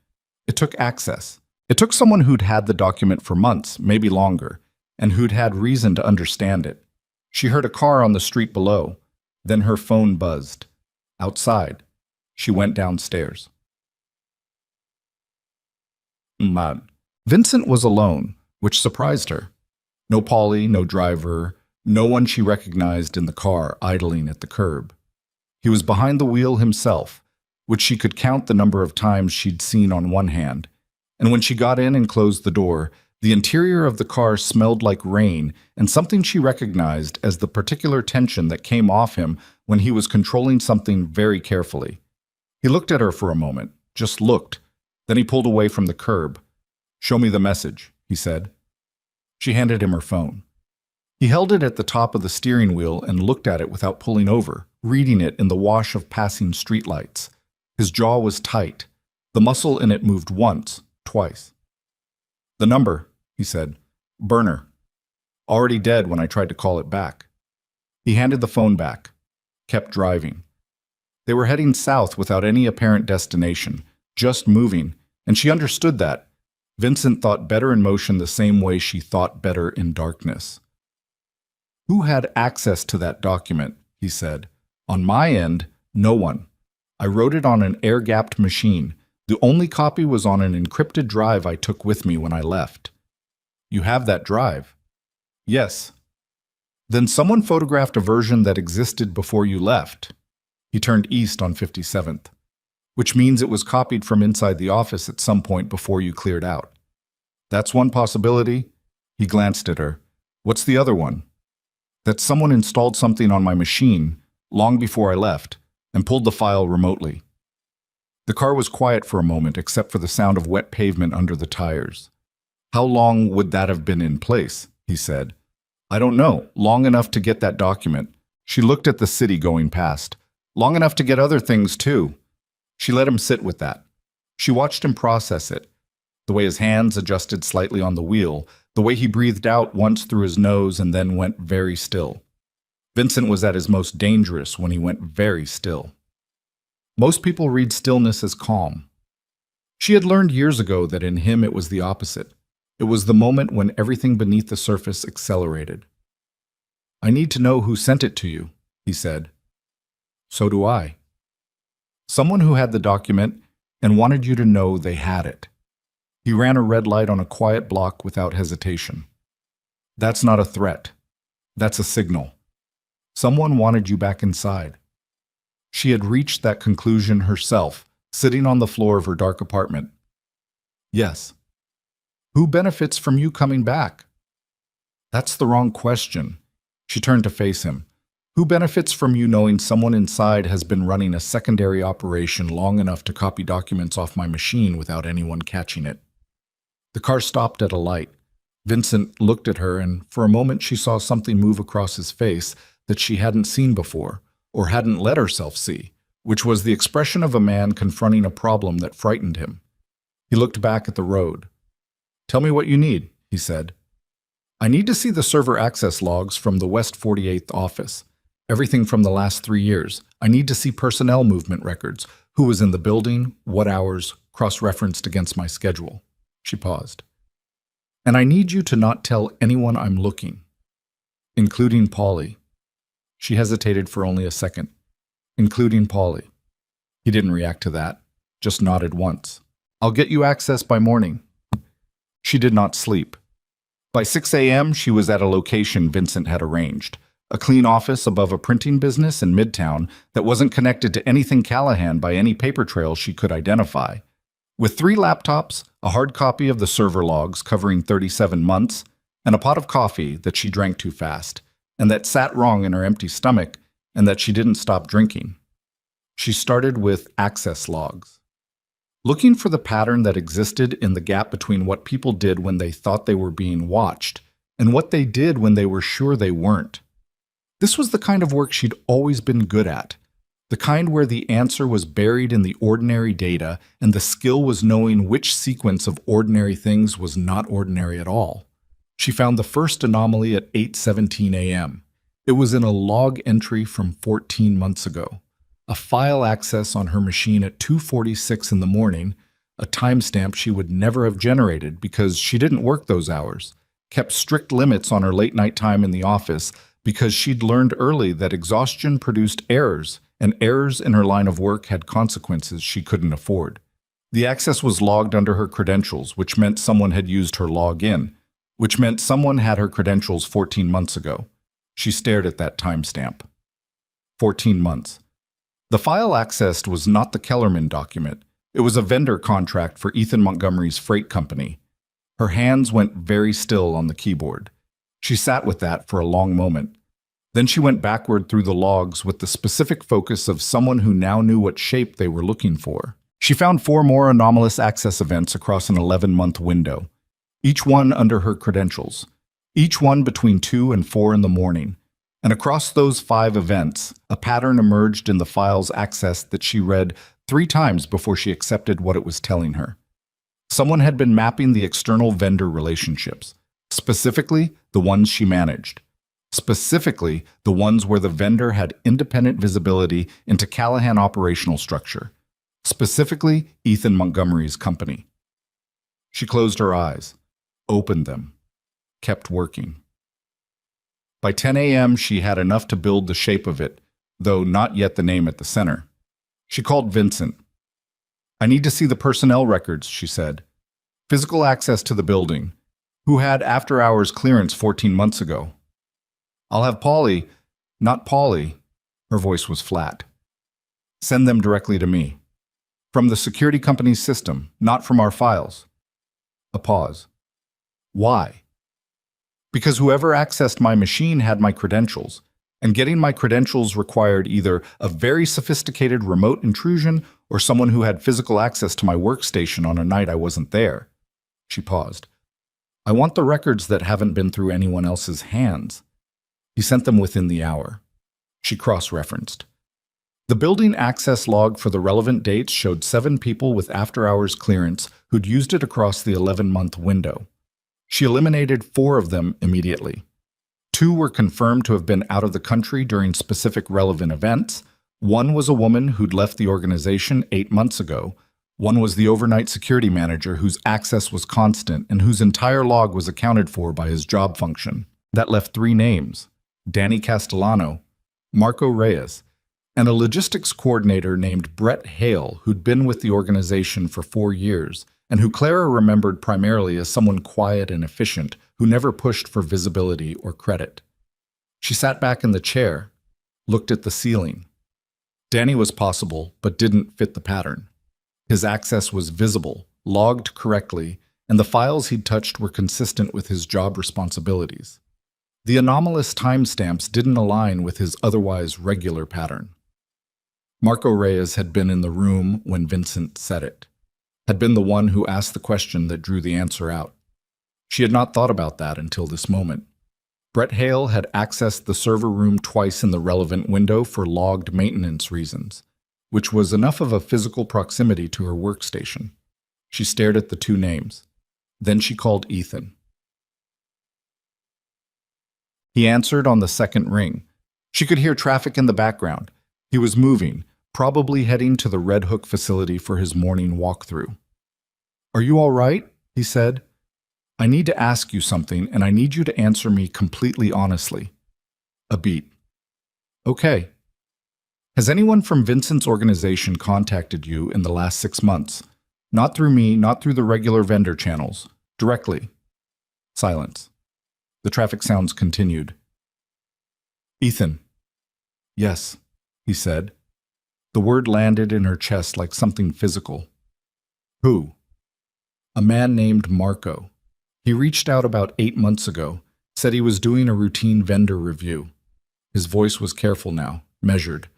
It took access. It took someone who'd had the document for months, maybe longer, and who'd had reason to understand it. She heard a car on the street below. Then her phone buzzed. Outside. She went downstairs. Vincent was alone, which surprised her. No Polly, no driver, no one she recognized in the car idling at the curb. He was behind the wheel himself, which she could count the number of times she'd seen on one hand, and when she got in and closed the door, the interior of the car smelled like rain and something she recognized as the particular tension that came off him when he was controlling something very carefully. He looked at her for a moment, just looked, then he pulled away from the curb. "Show me the message," he said. She handed him her phone. He held it at the top of the steering wheel and looked at it without pulling over, reading it in the wash of passing streetlights. His jaw was tight. The muscle in it moved once, twice. "The number," he said. "Burner. Already dead when I tried to call it back." He handed the phone back. Kept driving. They were heading south without any apparent destination, just moving, and she understood that. Vincent thought better in motion the same way she thought better in darkness. "Who had access to that document?" he said. "On my end, no one. I wrote it on an air-gapped machine. The only copy was on an encrypted drive I took with me when I left." "You have that drive?" "Yes." "Then someone photographed a version that existed before you left." He turned east on 57th. "Which means it was copied from inside the office at some point before you cleared out." "That's one possibility." He glanced at her. "What's the other one?" "That someone installed something on my machine, long before I left, and pulled the file remotely." The car was quiet for a moment except for the sound of wet pavement under the tires. "How long would that have been in place?" he said. "I don't know. Long enough to get that document." She looked at the city going past. "Long enough to get other things, too." She let him sit with that. She watched him process it. The way his hands adjusted slightly on the wheel, the way he breathed out once through his nose and then went very still. Vincent was at his most dangerous when he went very still. Most people read stillness as calm. She had learned years ago that in him it was the opposite. It was the moment when everything beneath the surface accelerated. I need to know who sent it to you, he said. So do I. Someone who had the document and wanted you to know they had it. He ran a red light on a quiet block without hesitation. That's not a threat. That's a signal. Someone wanted you back inside. She had reached that conclusion herself, sitting on the floor of her dark apartment. Yes. Who benefits from you coming back? That's the wrong question. She turned to face him. Who benefits from you knowing someone inside has been running a secondary operation long enough to copy documents off my machine without anyone catching it? The car stopped at a light. Vincent looked at her, and for a moment she saw something move across his face that she hadn't seen before, or hadn't let herself see, which was the expression of a man confronting a problem that frightened him. He looked back at the road. Tell me what you need, he said. I need to see the server access logs from the West 48th office. Everything from the last 3 years. I need to see personnel movement records. Who was in the building, what hours, cross-referenced against my schedule. She paused. And I need you to not tell anyone I'm looking, including Polly. She hesitated for only a second. Including Polly. He didn't react to that, just nodded once. I'll get you access by morning. She did not sleep. By 6 a.m., she was at a location Vincent had arranged, a clean office above a printing business in Midtown that wasn't connected to anything Callahan by any paper trail she could identify. With 3 laptops, a hard copy of the server logs covering 37 months, and a pot of coffee that she drank too fast, and that sat wrong in her empty stomach, and that she didn't stop drinking. She started with access logs. Looking for the pattern that existed in the gap between what people did when they thought they were being watched and what they did when they were sure they weren't. This was the kind of work she'd always been good at, the kind where the answer was buried in the ordinary data and the skill was knowing which sequence of ordinary things was not ordinary at all. She found the first anomaly at 8:17 a.m. It was in a log entry from 14 months ago. A file access on her machine at 2:46 in the morning, a timestamp she would never have generated because she didn't work those hours, kept strict limits on her late night time in the office because she'd learned early that exhaustion produced errors, and errors in her line of work had consequences she couldn't afford. The access was logged under her credentials, which meant someone had used her login, which meant someone had her credentials 14 months ago. She stared at that timestamp. 14 months. The file accessed was not the Kellerman document. It was a vendor contract for Ethan Montgomery's freight company. Her hands went very still on the keyboard. She sat with that for a long moment. Then she went backward through the logs with the specific focus of someone who now knew what shape they were looking for. She found 4 more anomalous access events across an 11-month window, each one under her credentials, each one between 2 and 4 in the morning. And across those 5 events, a pattern emerged in the file's access that she read 3 times before she accepted what it was telling her. Someone had been mapping the external vendor relationships, specifically the ones she managed, specifically the ones where the vendor had independent visibility into Callahan operational structure, specifically Ethan Montgomery's company. She closed her eyes, opened them, kept working. By 10 a.m., she had enough to build the shape of it, though not yet the name at the center. She called Vincent. I need to see the personnel records, she said. Physical access to the building. Who had after-hours clearance 14 months ago? I'll have Polly, not Polly. Her voice was flat. Send them directly to me. From the security company's system, not from our files. A pause. Why? Because whoever accessed my machine had my credentials, and getting my credentials required either a very sophisticated remote intrusion or someone who had physical access to my workstation on a night I wasn't there. She paused. I want the records that haven't been through anyone else's hands. He sent them within the hour. She cross-referenced. The building access log for the relevant dates showed 7 people with after-hours clearance who'd used it across the 11-month window. She eliminated 4 of them immediately. 2 were confirmed to have been out of the country during specific relevant events. 1 was a woman who'd left the organization 8 months ago. 1 was the overnight security manager whose access was constant and whose entire log was accounted for by his job function. That left 3 names. Danny Castellano, Marco Reyes, and a logistics coordinator named Brett Hale, who'd been with the organization for 4 years, and who Clara remembered primarily as someone quiet and efficient who never pushed for visibility or credit. She sat back in the chair, looked at the ceiling. Danny was possible, but didn't fit the pattern. His access was visible, logged correctly, and the files he'd touched were consistent with his job responsibilities. The anomalous timestamps didn't align with his otherwise regular pattern. Marco Reyes had been in the room when Vincent said it, had been the one who asked the question that drew the answer out. She had not thought about that until this moment. Brett Hale had accessed the server room twice in the relevant window for logged maintenance reasons, which was enough of a physical proximity to her workstation. She stared at the two names. Then she called Ethan. He answered on the second ring. She could hear traffic in the background. He was moving, probably heading to the Red Hook facility for his morning walkthrough. "Are you all right?" he said. "I need to ask you something, and I need you to answer me completely honestly." A beat. "Okay. Has anyone from Vincent's organization contacted you in the last 6 months? Not through me, not through the regular vendor channels. Directly." Silence. The traffic sounds continued. "Ethan." "Yes," he said. The word landed in her chest like something physical. "Who?" "A man named Marco. He reached out about 8 months ago, said he was doing a routine vendor review." His voice was careful now, measured.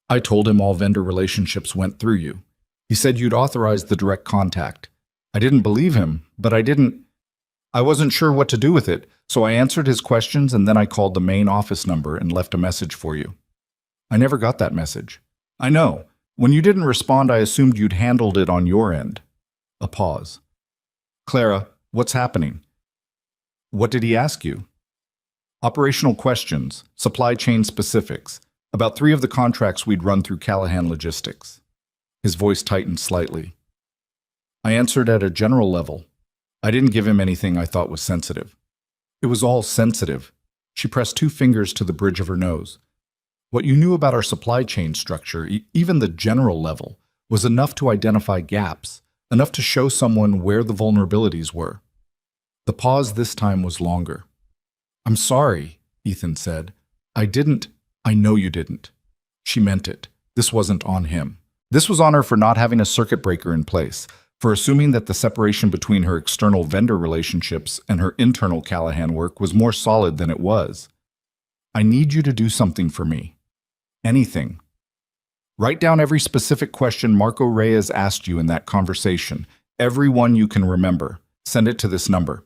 "I told him all vendor relationships went through you. He said you'd authorized the direct contact. I didn't believe him, but I wasn't sure what to do with it, so I answered his questions and then I called the main office number and left a message for you. I never got that message." "I know. When you didn't respond, I assumed you'd handled it on your end." A pause. "Clara, what's happening?" "What did he ask you?" "Operational questions, supply chain specifics, about 3 of the contracts we'd run through Callahan Logistics." His voice tightened slightly. "I answered at a general level. I didn't give him anything I thought was sensitive." "It was all sensitive." She pressed 2 fingers to the bridge of her nose. "What you knew about our supply chain structure, even the general level, was enough to identify gaps, enough to show someone where the vulnerabilities were." The pause this time was longer. "I'm sorry," Ethan said. I know you didn't." She meant it. This wasn't on him. This was on her for not having a circuit breaker in place, for assuming that the separation between her external vendor relationships and her internal Callahan work was more solid than it was. "I need you to do something for me. Anything. Write down every specific question Marco Reyes asked you in that conversation, every one you can remember. Send it to this number."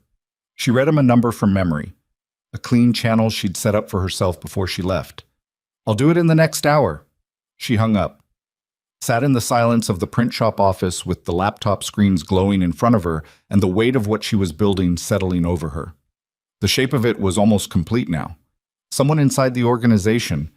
She read him a number from memory, a clean channel she'd set up for herself before she left. "I'll do it in the next hour." She hung up, sat in the silence of the print shop office with the laptop screens glowing in front of her and the weight of what she was building settling over her. The shape of it was almost complete now. Someone inside the organization,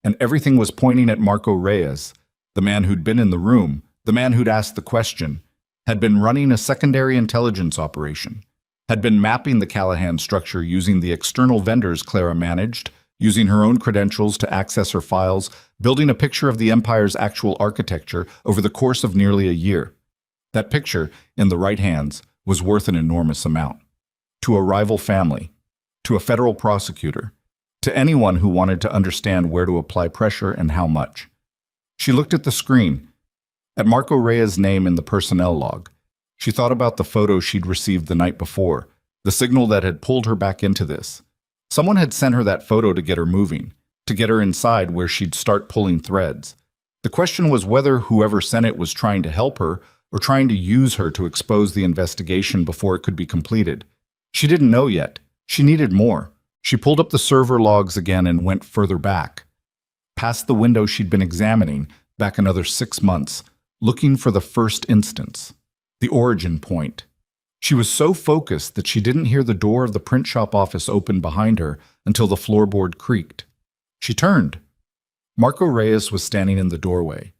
and everything was pointing at Marco Reyes, the man who'd been in the room, the man who'd asked the question, had been running a secondary intelligence operation, had been mapping the Callahan structure using the external vendors Clara managed, using her own credentials to access her files, building a picture of the Empire's actual architecture over the course of nearly a year. That picture, in the right hands, was worth an enormous amount. To a rival family, to a federal prosecutor, to anyone who wanted to understand where to apply pressure and how much. She looked at the screen, at Marco Reyes' name in the personnel log. She thought about the photo she'd received the night before, the signal that had pulled her back into this. Someone had sent her that photo to get her moving, to get her inside where she'd start pulling threads. The question was whether whoever sent it was trying to help her or trying to use her to expose the investigation before it could be completed. She didn't know yet. She needed more. She pulled up the server logs again and went further back, past the window she'd been examining, back another 6 months, looking for the first instance, the origin point. She was so focused that she didn't hear the door of the print shop office open behind her until the floorboard creaked. She turned. Marco Reyes was standing in the doorway.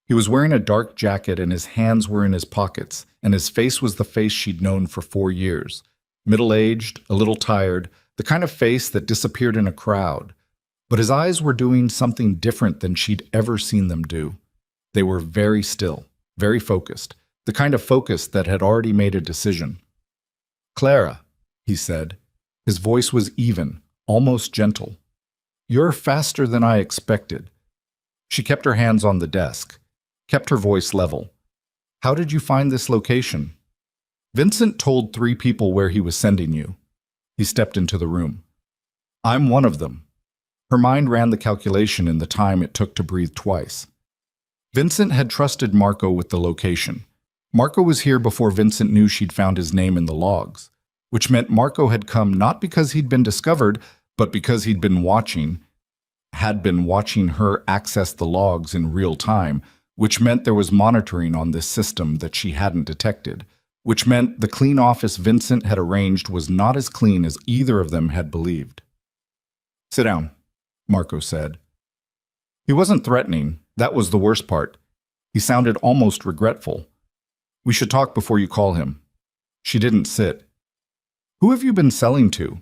He was wearing a dark jacket and his hands were in his pockets, and his face was the face she'd known for 4 years. Middle-aged, a little tired, the kind of face that disappeared in a crowd. But his eyes were doing something different than she'd ever seen them do. They were very still, very focused, the kind of focus that had already made a decision. "Clara," he said. His voice was even, almost gentle. "You're faster than I expected." She kept her hands on the desk, kept her voice level. "How did you find this location?" "Vincent told 3 people where he was sending you." He stepped into the room. "I'm one of them." Her mind ran the calculation in the time it took to breathe twice. Vincent had trusted Marco with the location. Marco was here before Vincent knew she'd found his name in the logs, which meant Marco had come not because he'd been discovered, but because had been watching her access the logs in real time, which meant there was monitoring on this system that she hadn't detected, which meant the clean office Vincent had arranged was not as clean as either of them had believed. "Sit down," Marco said. He wasn't threatening. That was the worst part. He sounded almost regretful. "We should talk before you call him." She didn't sit. "Who have you been selling to?"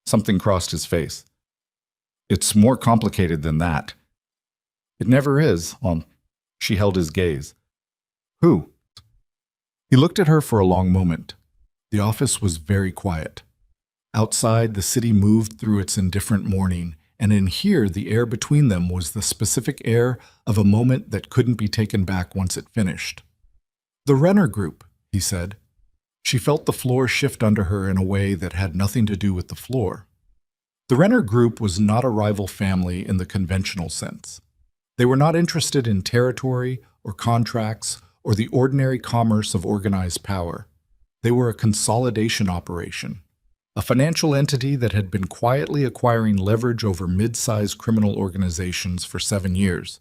Something crossed his face. "It's more complicated than that." "It never is." She held his gaze. "Who?" He looked at her for a long moment. The office was very quiet. Outside, the city moved through its indifferent morning, and in here the air between them was the specific air of a moment that couldn't be taken back once it finished. "The Renner Group," he said. She felt the floor shift under her in a way that had nothing to do with the floor. The Renner Group was not a rival family in the conventional sense. They were not interested in territory or contracts or the ordinary commerce of organized power. They were a consolidation operation, a financial entity that had been quietly acquiring leverage over mid-sized criminal organizations for 7 years,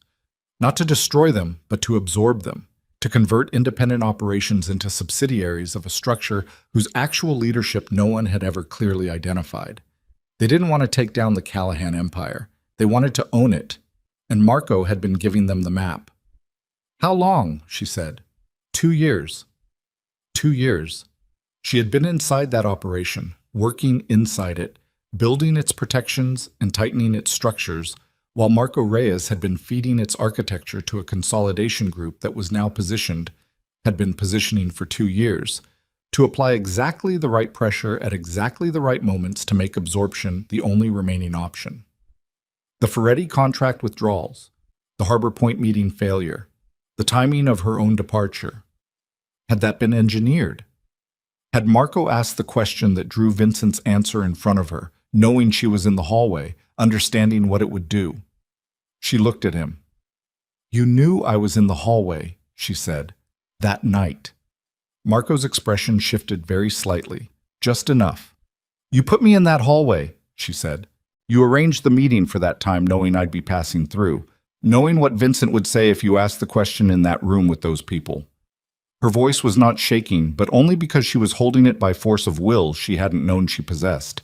not to destroy them, but to absorb them, to convert independent operations into subsidiaries of a structure whose actual leadership no one had ever clearly identified. They didn't want to take down the Callahan empire. They wanted to own it, and Marco had been giving them the map. "How long?" she said. 2 years. 2 years. She had been inside that operation, working inside it, building its protections and tightening its structures, while Marco Reyes had been feeding its architecture to a consolidation group that was now had been positioning for 2 years, to apply exactly the right pressure at exactly the right moments to make absorption the only remaining option. The Ferretti contract withdrawals, the Harbor Point meeting failure, the timing of her own departure. Had that been engineered? Had Marco asked the question that drew Vincent's answer in front of her, knowing she was in the hallway, understanding what it would do? She looked at him. "You knew I was in the hallway," she said, "that night." Marco's expression shifted very slightly, just enough. "You put me in that hallway," she said. "You arranged the meeting for that time knowing I'd be passing through, knowing what Vincent would say if you asked the question in that room with those people." Her voice was not shaking, but only because she was holding it by force of will she hadn't known she possessed.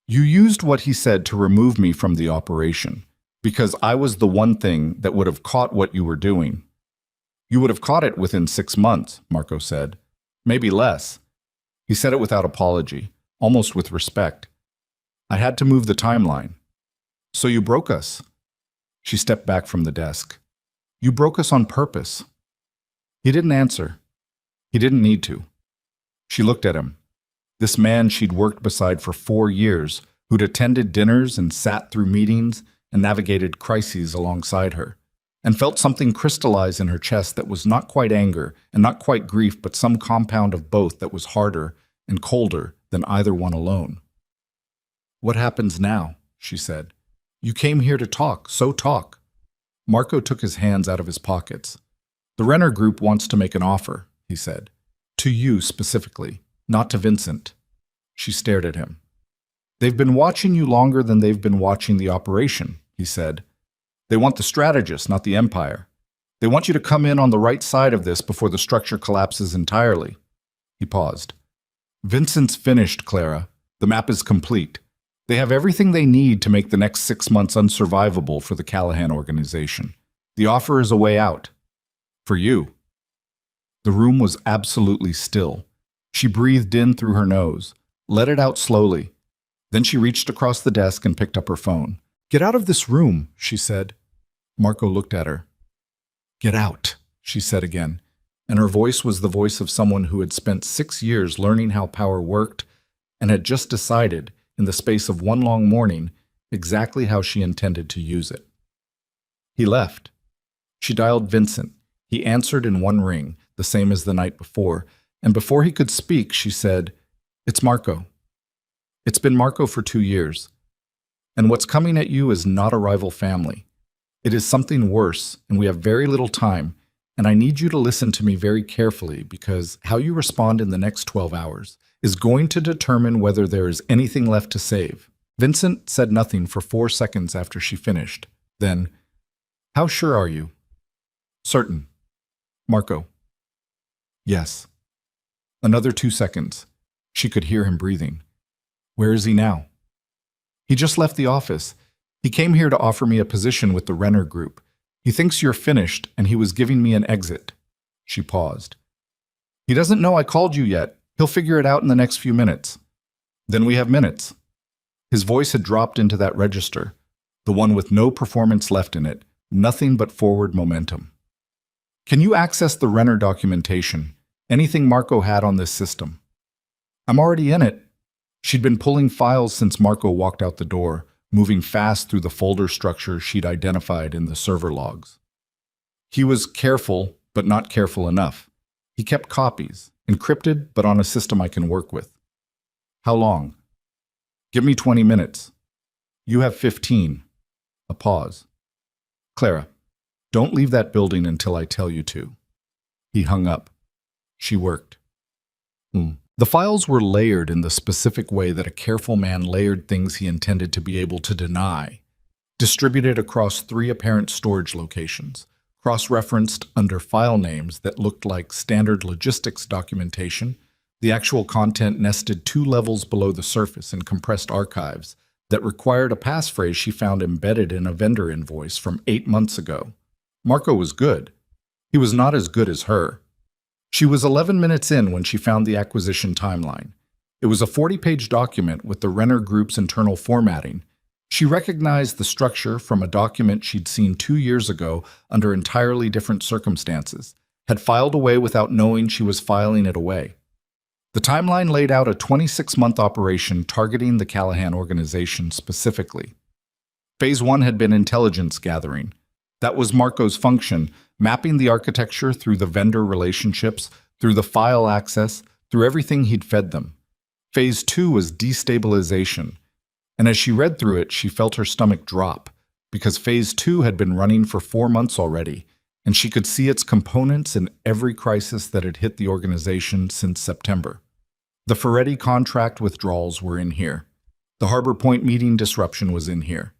"You used what he said to remove me from the operation, because I was the one thing that would have caught what you were doing." "You would have caught it within 6 months," Marco said. "Maybe less." He said it without apology, almost with respect. "I had to move the timeline." "So you broke us." She stepped back from the desk. "You broke us on purpose." He didn't answer. He didn't need to. She looked at him. This man she'd worked beside for 4 years, who'd attended dinners and sat through meetings and navigated crises alongside her, and felt something crystallize in her chest that was not quite anger and not quite grief, but some compound of both that was harder and colder than either one alone. "What happens now?" she said. "You came here to talk, so talk." Marco took his hands out of his pockets. "The Renner Group wants to make an offer," he said. "To you specifically, not to Vincent." She stared at him. "They've been watching you longer than they've been watching the operation," he said. "They want the strategist, not the empire. They want you to come in on the right side of this before the structure collapses entirely." He paused. "Vincent's finished, Clara. The map is complete. They have everything they need to make the next 6 months unsurvivable for the Callahan organization. The offer is a way out. For you." The room was absolutely still. She breathed in through her nose, let it out slowly. Then she reached across the desk and picked up her phone. "Get out of this room," she said. Marco looked at her. "Get out," she said again, and her voice was the voice of someone who had spent 6 years learning how power worked and had just decided, in the space of one long morning, exactly how she intended to use it. He left. She dialed Vincent. He answered in one ring, the same as the night before, and before he could speak, she said, "It's Marco. It's been Marco for 2 years. And what's coming at you is not a rival family. It is something worse, and we have very little time, and I need you to listen to me very carefully because how you respond in the next 12 hours is going to determine whether there is anything left to save." Vincent said nothing for 4 seconds after she finished. Then, "How sure are you?" "Certain." "Marco?" "Yes." Another 2 seconds. She could hear him breathing. "Where is he now?" "He just left the office. He came here to offer me a position with the Renner Group. He thinks you're finished, and he was giving me an exit." She paused. "He doesn't know I called you yet. He'll figure it out in the next few minutes." "Then we have minutes." His voice had dropped into that register, the one with no performance left in it, nothing but forward momentum. "Can you access the Renner documentation? Anything Marco had on this system?" "I'm already in it." She'd been pulling files since Marco walked out the door, moving fast through the folder structure she'd identified in the server logs. He was careful, but not careful enough. He kept copies, encrypted, but on a system I can work with. "How long?" "Give me 20 minutes. "You have 15. A pause. "Clara, don't leave that building until I tell you to." He hung up. She worked. The files were layered in the specific way that a careful man layered things he intended to be able to deny, distributed across 3 apparent storage locations, cross-referenced under file names that looked like standard logistics documentation, the actual content nested 2 levels below the surface in compressed archives that required a passphrase she found embedded in a vendor invoice from 8 months ago. Marco was good. He was not as good as her. She was 11 minutes in when she found the acquisition timeline. It was a 40-page document with the Renner Group's internal formatting. She recognized the structure from a document she'd seen 2 years ago under entirely different circumstances, had filed away without knowing she was filing it away. The timeline laid out a 26-month operation targeting the Callahan organization specifically. Phase 1 had been intelligence gathering. That was Marco's function, mapping the architecture through the vendor relationships, through the file access, through everything he'd fed them. Phase 2 was destabilization. And as she read through it, she felt her stomach drop, because Phase 2 had been running for 4 months already, and she could see its components in every crisis that had hit the organization since September. The Ferretti contract withdrawals were in here. The Harbor Point meeting disruption was in here.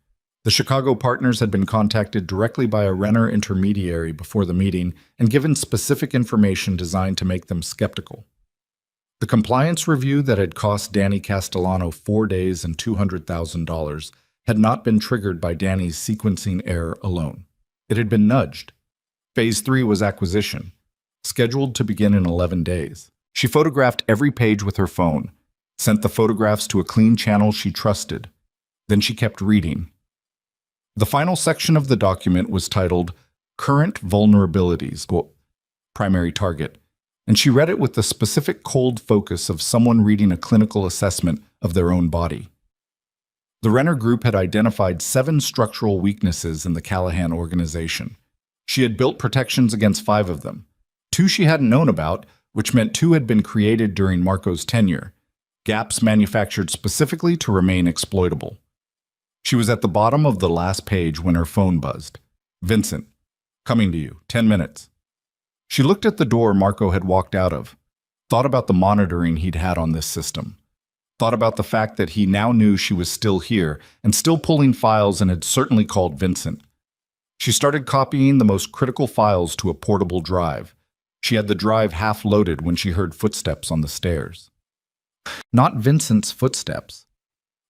The Chicago partners had been contacted directly by a Renner intermediary before the meeting and given specific information designed to make them skeptical. The compliance review that had cost Danny Castellano 4 days and $200,000 had not been triggered by Danny's sequencing error alone. It had been nudged. Phase 3 was acquisition, scheduled to begin in 11 days. She photographed every page with her phone, sent the photographs to a clean channel she trusted. Then she kept reading. The final section of the document was titled Current Vulnerabilities, Primary Target, and she read it with the specific cold focus of someone reading a clinical assessment of their own body. The Renner Group had identified 7 structural weaknesses in the Callahan organization. She had built protections against 5 of them. 2 she hadn't known about, which meant 2 had been created during Marco's tenure, gaps manufactured specifically to remain exploitable. She was at the bottom of the last page when her phone buzzed. "Vincent, coming to you, 10 minutes. She looked at the door Marco had walked out of, thought about the monitoring he'd had on this system, thought about the fact that he now knew she was still here and still pulling files and had certainly called Vincent. She started copying the most critical files to a portable drive. She had the drive half loaded when she heard footsteps on the stairs. Not Vincent's footsteps.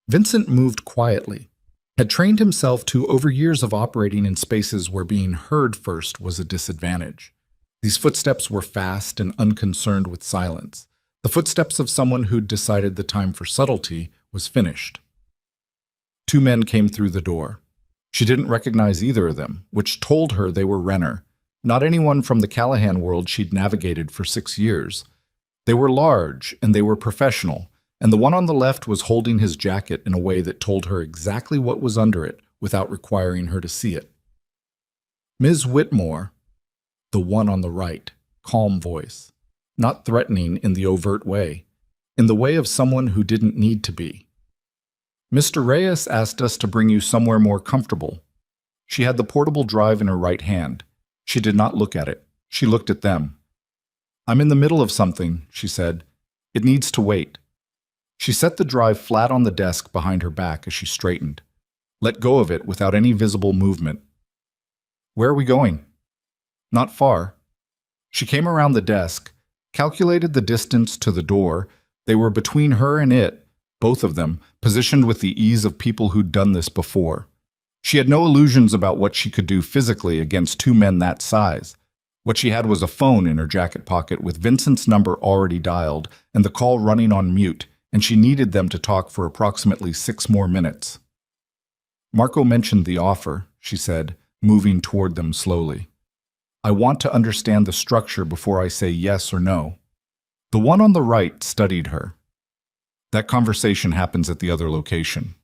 Vincent moved quietly, had trained himself to over years of operating in spaces where being heard first was a disadvantage. These footsteps were fast and unconcerned with silence, the footsteps of someone who'd decided the time for subtlety was finished. Two men came through the door. She didn't recognize either of them, which told her they were Renner, not anyone from the Callahan world she'd navigated for 6 years. They were large, and they were professional, and the one on the left was holding his jacket in a way that told her exactly what was under it without requiring her to see it. Ms. Whitmore, the one on the right, calm voice, not threatening in the overt way, in the way of someone who didn't need to be. Mr. Reyes asked us to bring you somewhere more comfortable. She had the portable drive in her right hand. She did not look at it. She looked at them. I'm in the middle of something, she said. It needs to wait. She set the drive flat on the desk behind her back as she straightened. Let go of it without any visible movement. Where are we going? Not far. She came around the desk, calculated the distance to the door. They were between her and it, both of them, positioned with the ease of people who'd done this before. She had no illusions about what she could do physically against two men that size. What she had was a phone in her jacket pocket with Vincent's number already dialed and the call running on mute, and she needed them to talk for approximately 6 more minutes. Marco mentioned the offer, she said, moving toward them slowly. I want to understand the structure before I say yes or no. The one on the right studied her. That conversation happens at the other location.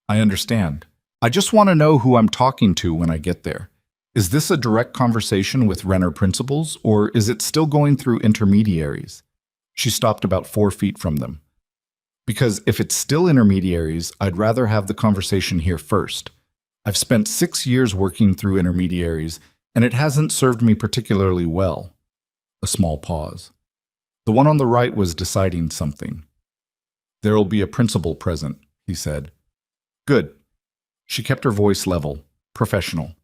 I understand. I just want to know who I'm talking to when I get there. Is this a direct conversation with Renner principals, or is it still going through intermediaries? She stopped about 4 feet from them. Because if it's still intermediaries, I'd rather have the conversation here first. I've spent 6 years working through intermediaries, and it hasn't served me particularly well. A small pause. The one on the right was deciding something. There'll be a principal present, he said. Good. She kept her voice level, professional.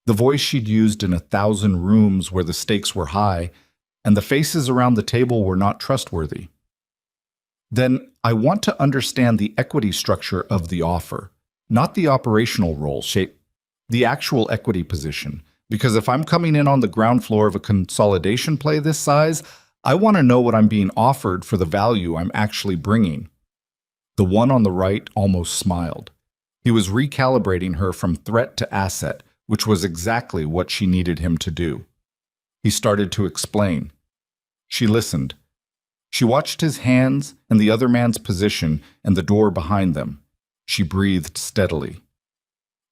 The voice she'd used in 1,000 rooms where the stakes were high, and the faces around the table were not trustworthy. Then I want to understand the equity structure of the offer, not the operational role shape, the actual equity position. Because if I'm coming in on the ground floor of a consolidation play this size, I want to know what I'm being offered for the value I'm actually bringing. The one on the right almost smiled. He was recalibrating her from threat to asset, which was exactly what she needed him to do. He started to explain. She listened. She watched his hands and the other man's position and the door behind them. She breathed steadily.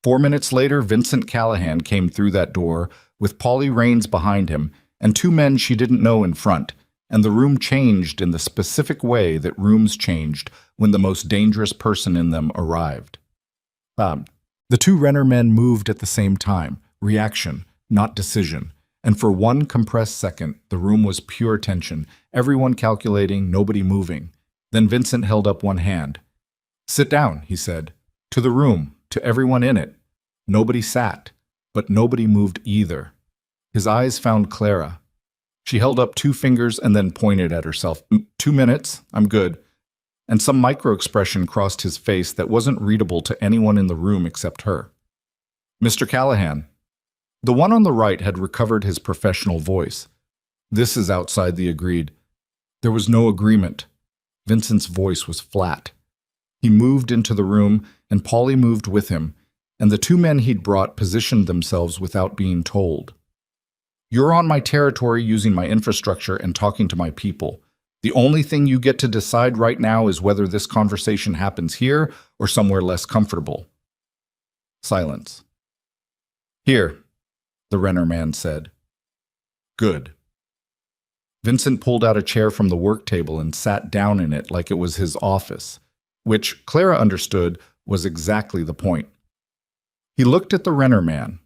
4 minutes later, Vincent Callahan came through that door with Polly Raines behind him and 2 men she didn't know in front, and the room changed in the specific way that rooms changed when the most dangerous person in them arrived. The 2 Renner men moved at the same time, reaction, not decision, and for 1 compressed second, the room was pure tension, everyone calculating, nobody moving. Then Vincent held up one hand. Sit down, he said. To the room, to everyone in it. Nobody sat, but nobody moved either. His eyes found Clara. She held up 2 fingers and then pointed at herself. 2 minutes, I'm good. And some micro-expression crossed his face that wasn't readable to anyone in the room except her. Mr. Callahan. The one on the right had recovered his professional voice. This is outside the agreed. There was no agreement. Vincent's voice was flat. He moved into the room, and Polly moved with him, and the 2 men he'd brought positioned themselves without being told. You're on my territory using my infrastructure and talking to my people. The only thing you get to decide right now is whether this conversation happens here or somewhere less comfortable. Silence. Here, the Renner man said. Good. Vincent pulled out a chair from the work table and sat down in it like it was his office, which Clara understood was exactly the point. He looked at the Renner man.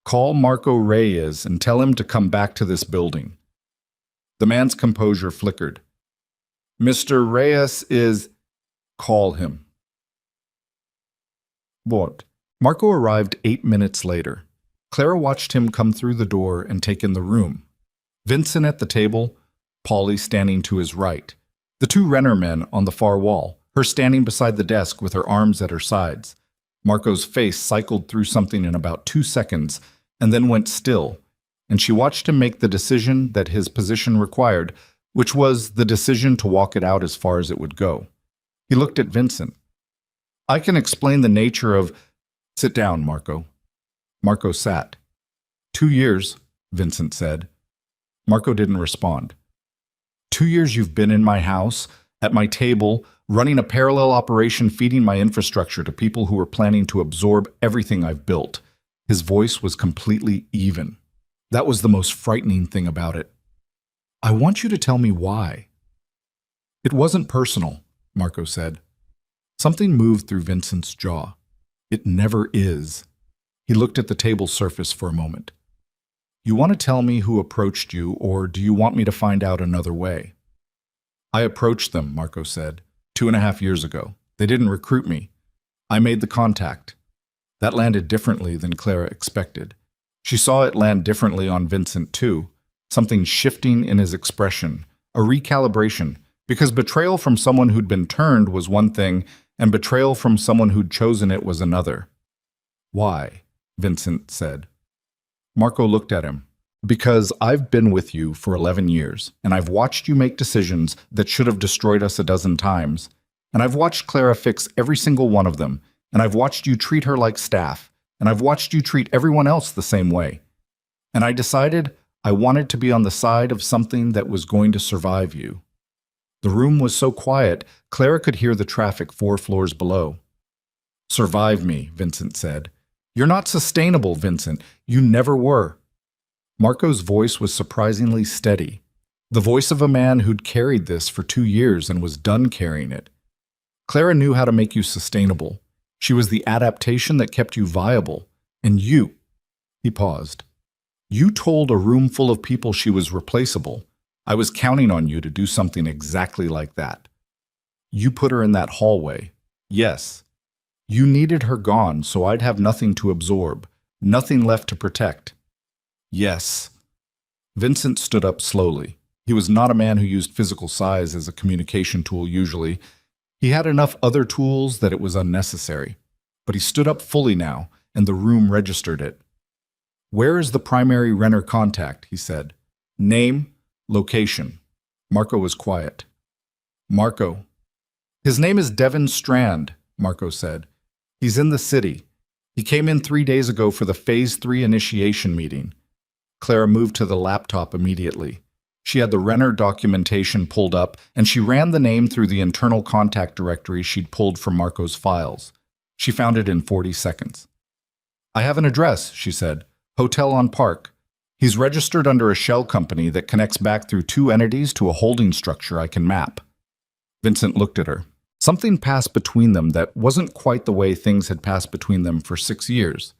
Call Marco Reyes and tell him to come back to this building. The man's composure flickered. Mr. Reyes is... Call him. What? Marco arrived 8 minutes later. Clara watched him come through the door and take in the room. Vincent at the table, Polly standing to his right. The 2 Renner men on the far wall, her standing beside the desk with her arms at her sides. Marco's face cycled through something in about 2 seconds and then went still, and she watched him make the decision that his position required, which was the decision to walk it out as far as it would go. He looked at Vincent. I can explain the nature of... Sit down, Marco. Marco sat. 2 years, Vincent said. Marco didn't respond. 2 years you've been in my house, at my table, running a parallel operation feeding my infrastructure to people who were planning to absorb everything I've built. His voice was completely even. That was the most frightening thing about it. I want you to tell me why. It wasn't personal, Marco said. Something moved through Vincent's jaw. It never is. He looked at the table surface for a moment. You want to tell me who approached you, or do you want me to find out another way? I approached them, Marco said, 2.5 years ago. They didn't recruit me. I made the contact. That landed differently than Clara expected. She saw it land differently on Vincent, too. Something shifting in his expression, a recalibration, because betrayal from someone who'd been turned was one thing, and betrayal from someone who'd chosen it was another. Why? Vincent said. Marco looked at him. Because I've been with you for 11 years, and I've watched you make decisions that should have destroyed us a dozen times, and I've watched Clara fix every single one of them, and I've watched you treat her like staff, and I've watched you treat everyone else the same way. And I decided I wanted to be on the side of something that was going to survive you. The room was so quiet, Clara could hear the traffic 4 floors below. Survive me, Vincent said. You're not sustainable, Vincent. You never were. Marco's voice was surprisingly steady. The voice of a man who'd carried this for 2 years and was done carrying it. Clara knew how to make you sustainable. She was the adaptation that kept you viable. And you... He paused. You told a room full of people she was replaceable. I was counting on you to do something exactly like that. You put her in that hallway. Yes. You needed her gone so I'd have nothing to absorb, nothing left to protect. Yes. Vincent stood up slowly. He was not a man who used physical size as a communication tool usually. He had enough other tools that it was unnecessary. But he stood up fully now, and the room registered it. Where is the primary Renner contact? He said. Name, location. Marco was quiet. Marco. His name is Devin Strand, Marco said. He's in the city. He came in 3 days ago for the Phase 3 initiation meeting. Clara moved to the laptop immediately. She had the Renner documentation pulled up, and she ran the name through the internal contact directory she'd pulled from Marco's files. She found it in 40 seconds. I have an address, she said. Hotel on Park. He's registered under a shell company that connects back through 2 entities to a holding structure I can map. Vincent looked at her. Something passed between them that wasn't quite the way things had passed between them for 6 years.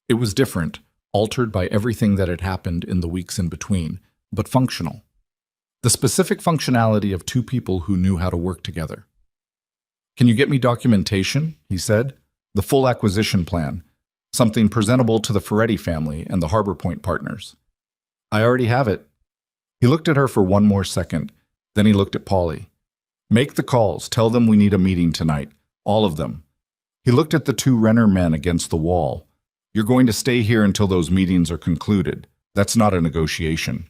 It was different, altered by everything that had happened in the weeks in between, but functional. The specific functionality of 2 people who knew how to work together. Can you get me documentation? He said. The full acquisition plan. Something presentable to the Ferretti family and the Harbor Point partners. I already have it. He looked at her for one more second. Then he looked at Polly. Make the calls. Tell them we need a meeting tonight. All of them. He looked at the 2 Renner men against the wall. You're going to stay here until those meetings are concluded. That's not a negotiation.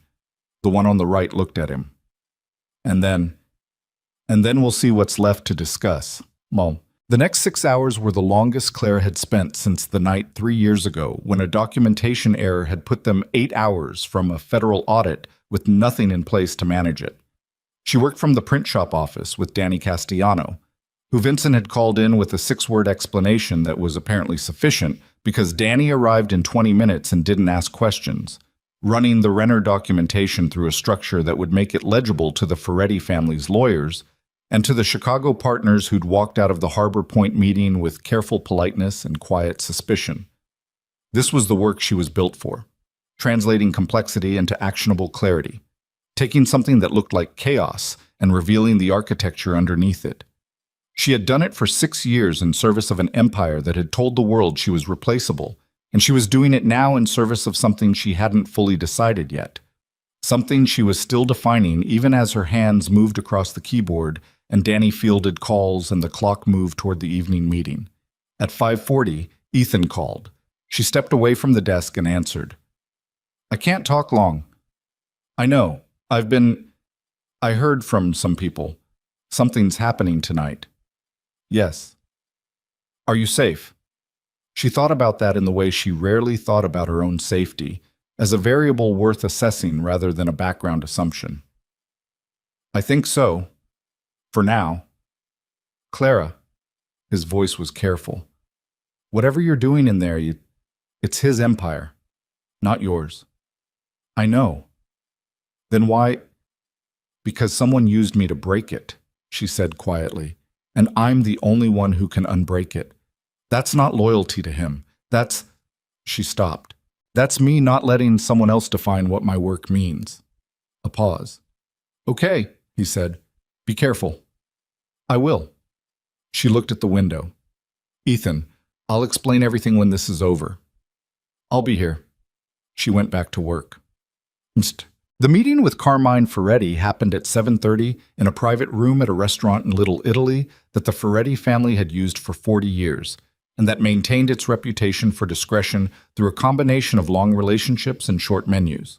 The one on the right looked at him. And then we'll see what's left to discuss. Well, the next 6 hours were the longest Clara had spent since the night 3 years ago when a documentation error had put them 8 hours from a federal audit with nothing in place to manage it. She worked from the print shop office with Danny Castellano, who Vincent had called in with a 6-word explanation that was apparently sufficient because Danny arrived in 20 minutes and didn't ask questions, running the Renner documentation through a structure that would make it legible to the Ferretti family's lawyers and to the Chicago partners who'd walked out of the Harbor Point meeting with careful politeness and quiet suspicion. This was the work she was built for, translating complexity into actionable clarity, taking something that looked like chaos and revealing the architecture underneath it. She had done it for 6 years in service of an empire that had told the world she was replaceable, and she was doing it now in service of something she hadn't fully decided yet. Something she was still defining even as her hands moved across the keyboard and Danny fielded calls and the clock moved toward the evening meeting. At 5:40, Ethan called. She stepped away from the desk and answered. I can't talk long. I know. I heard from some people. Something's happening tonight. Yes. Are you safe? She thought about that in the way she rarely thought about her own safety, as a variable worth assessing rather than a background assumption. I think so. For now. Clara. His voice was careful. Whatever you're doing in there, it's his empire, not yours. I know. Then why? Because someone used me to break it, she said quietly, and I'm the only one who can unbreak it. That's not loyalty to him. She stopped. That's me not letting someone else define what my work means. A pause. Okay, he said. Be careful. I will. She looked at the window. Ethan, I'll explain everything when this is over. I'll be here. She went back to work. The meeting with Carmine Ferretti happened at 7:30 in a private room at a restaurant in Little Italy that the Ferretti family had used for 40 years, and that maintained its reputation for discretion through a combination of long relationships and short menus.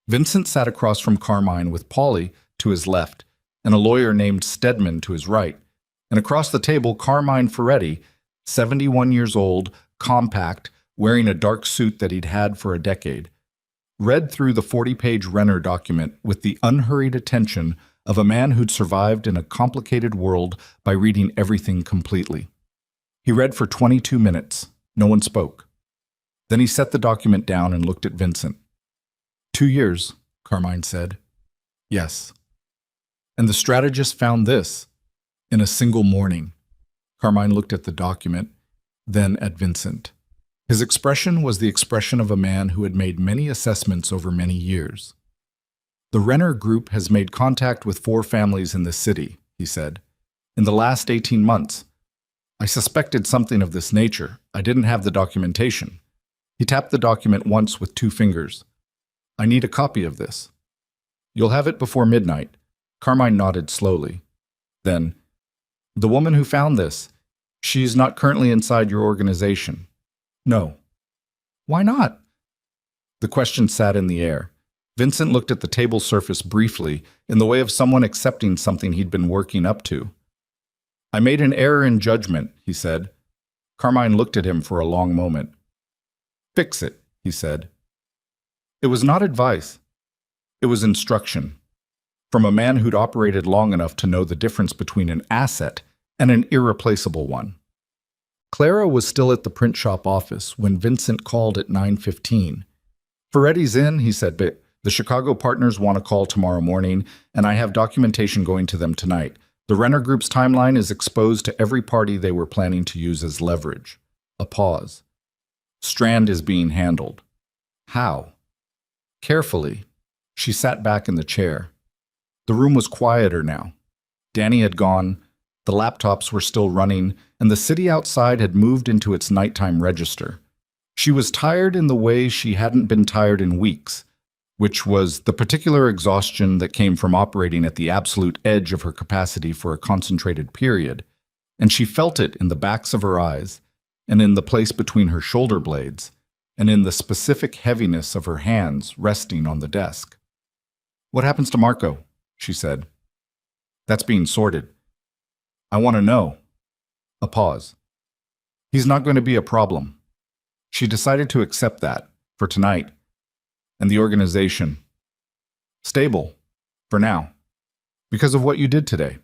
Vincent sat across from Carmine with Polly to his left, and a lawyer named Stedman to his right, and across the table Carmine Ferretti, 71 years old, compact, wearing a dark suit that he'd had for a decade, read through the 40-page Renner document with the unhurried attention of a man who'd survived in a complicated world by reading everything completely. He read for 22 minutes. No one spoke. Then he set the document down and looked at Vincent. 2 years, Carmine said. Yes. And the strategist found this in a single morning. Carmine looked at the document, then at Vincent. His expression was the expression of a man who had made many assessments over many years. The Renner Group has made contact with 4 families in the city, he said. In the last 18 months. I suspected something of this nature. I didn't have the documentation. He tapped the document once with 2 fingers. I need a copy of this. You'll have it before midnight. Carmine nodded slowly. Then, the woman who found this, she's not currently inside your organization. No. Why not? The question sat in the air. Vincent looked at the table surface briefly, in the way of someone accepting something he'd been working up to. I made an error in judgment, he said. Carmine looked at him for a long moment. Fix it, he said. It was not advice. It was instruction. From a man who'd operated long enough to know the difference between an asset and an irreplaceable one. Clara was still at the print shop office when Vincent called at 9:15. Ferretti's in, he said, but the Chicago partners want a call tomorrow morning, and I have documentation going to them tonight. The Renner Group's timeline is exposed to every party they were planning to use as leverage. A pause. Strand is being handled. How? Carefully. She sat back in the chair. The room was quieter now. Danny had gone, the laptops were still running, and the city outside had moved into its nighttime register. She was tired in the way she hadn't been tired in weeks, which was the particular exhaustion that came from operating at the absolute edge of her capacity for a concentrated period, and she felt it in the backs of her eyes, and in the place between her shoulder blades, and in the specific heaviness of her hands resting on the desk. What happens to Marco? She said. That's being sorted. I want to know. A pause. He's not going to be a problem. She decided to accept that, for tonight. And the organization. Stable. For now. Because of what you did today.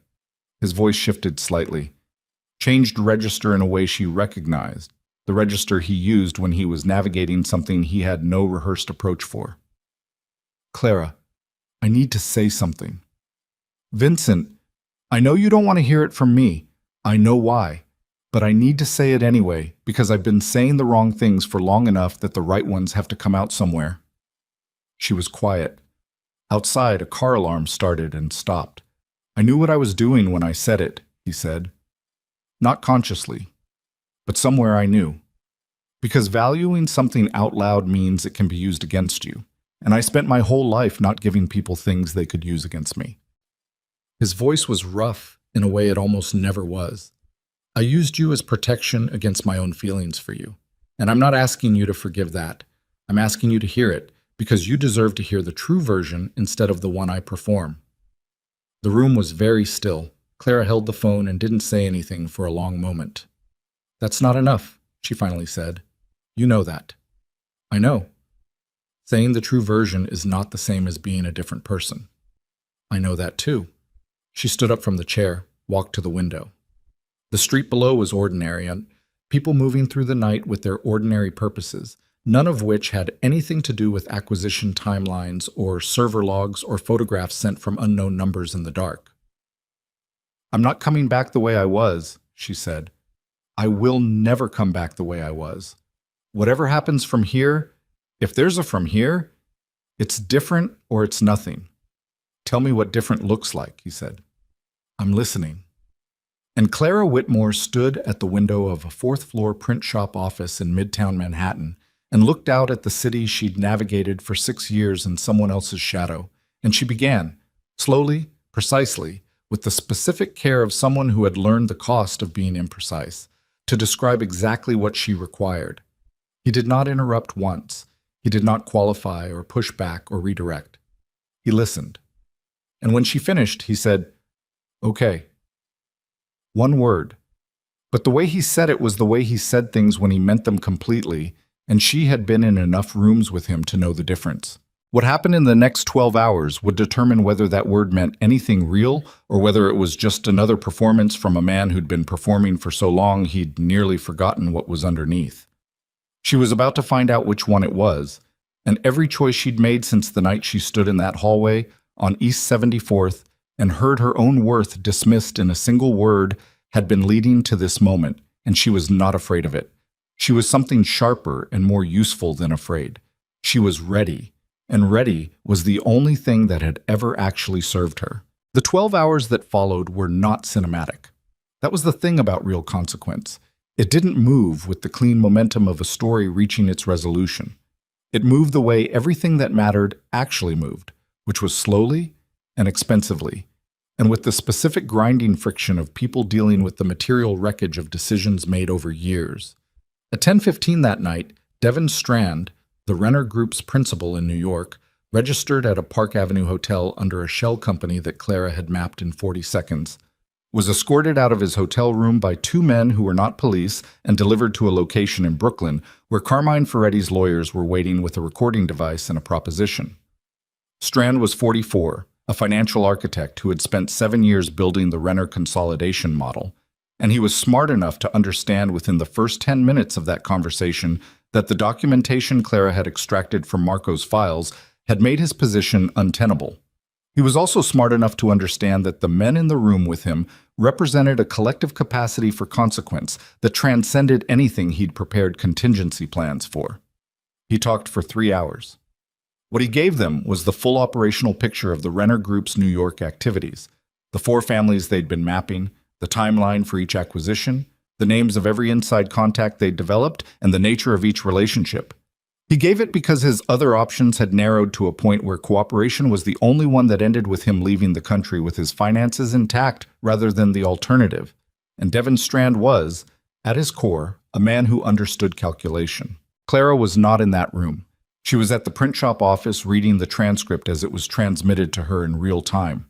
His voice shifted slightly. Changed register in a way she recognized. The register he used when he was navigating something he had no rehearsed approach for. Clara, I need to say something. Vincent, I know you don't want to hear it from me. I know why. But I need to say it anyway, because I've been saying the wrong things for long enough that the right ones have to come out somewhere. She was quiet. Outside, a car alarm started and stopped. I knew what I was doing when I said it, he said. Not consciously, but somewhere I knew. Because valuing something out loud means it can be used against you, and I spent my whole life not giving people things they could use against me. His voice was rough in a way it almost never was. I used you as protection against my own feelings for you, and I'm not asking you to forgive that. I'm asking you to hear it, because you deserve to hear the true version instead of the one I perform. The room was very still. Clara held the phone and didn't say anything for a long moment. That's not enough, she finally said. You know that. I know. Saying the true version is not the same as being a different person. I know that too. She stood up from the chair, walked to the window. The street below was ordinary, and people moving through the night with their ordinary purposes, none of which had anything to do with acquisition timelines or server logs or photographs sent from unknown numbers in the dark. I'm not coming back the way I was, she said. I will never come back the way I was. Whatever happens from here, if there's a from here, it's different or it's nothing. Tell me what different looks like, he said. I'm listening. And Clara Whitmore stood at the window of a fourth-floor print shop office in Midtown Manhattan and looked out at the city she'd navigated for 6 years in someone else's shadow, and she began, slowly, precisely, with the specific care of someone who had learned the cost of being imprecise, to describe exactly what she required. He did not interrupt once. He did not qualify or push back or redirect. He listened. And when she finished, he said, "Okay." One word. But the way he said it was the way he said things when he meant them completely, and she had been in enough rooms with him to know the difference. What happened in the next 12 hours would determine whether that word meant anything real or whether it was just another performance from a man who'd been performing for so long he'd nearly forgotten what was underneath. She was about to find out which one it was, and every choice she'd made since the night she stood in that hallway on East 74th and heard her own worth dismissed in a single word had been leading to this moment, and she was not afraid of it. She was something sharper and more useful than afraid. She was ready, and ready was the only thing that had ever actually served her. The 12 hours that followed were not cinematic. That was the thing about Real Consequence. It didn't move with the clean momentum of a story reaching its resolution. It moved the way everything that mattered actually moved, which was slowly and expensively, and with the specific grinding friction of people dealing with the material wreckage of decisions made over years. At 10:15 that night, Devin Strand, the Renner Group's principal in New York, registered at a Park Avenue hotel under a shell company that Clara had mapped in 40 seconds, was escorted out of his hotel room by 2 men who were not police and delivered to a location in Brooklyn where Carmine Ferretti's lawyers were waiting with a recording device and a proposition. Strand was 44, a financial architect who had spent 7 years building the Renner consolidation model, and he was smart enough to understand within the first 10 minutes of that conversation that the documentation Clara had extracted from Marco's files had made his position untenable. He was also smart enough to understand that the men in the room with him represented a collective capacity for consequence that transcended anything he'd prepared contingency plans for. He talked for 3 hours. What he gave them was the full operational picture of the Renner Group's New York activities, the 4 families they'd been mapping, the timeline for each acquisition, the names of every inside contact they'd developed, and the nature of each relationship. He gave it because his other options had narrowed to a point where cooperation was the only one that ended with him leaving the country with his finances intact rather than the alternative. And Devin Strand was, at his core, a man who understood calculation. Clara was not in that room. She was at the print shop office reading the transcript as it was transmitted to her in real time,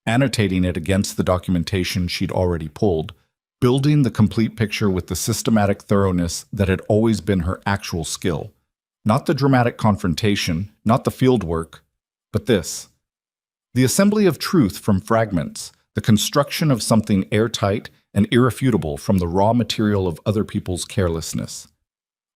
annotating it against the documentation she'd already pulled, building the complete picture with the systematic thoroughness that had always been her actual skill. Not the dramatic confrontation, not the field work, but this. The assembly of truth from fragments, the construction of something airtight and irrefutable from the raw material of other people's carelessness.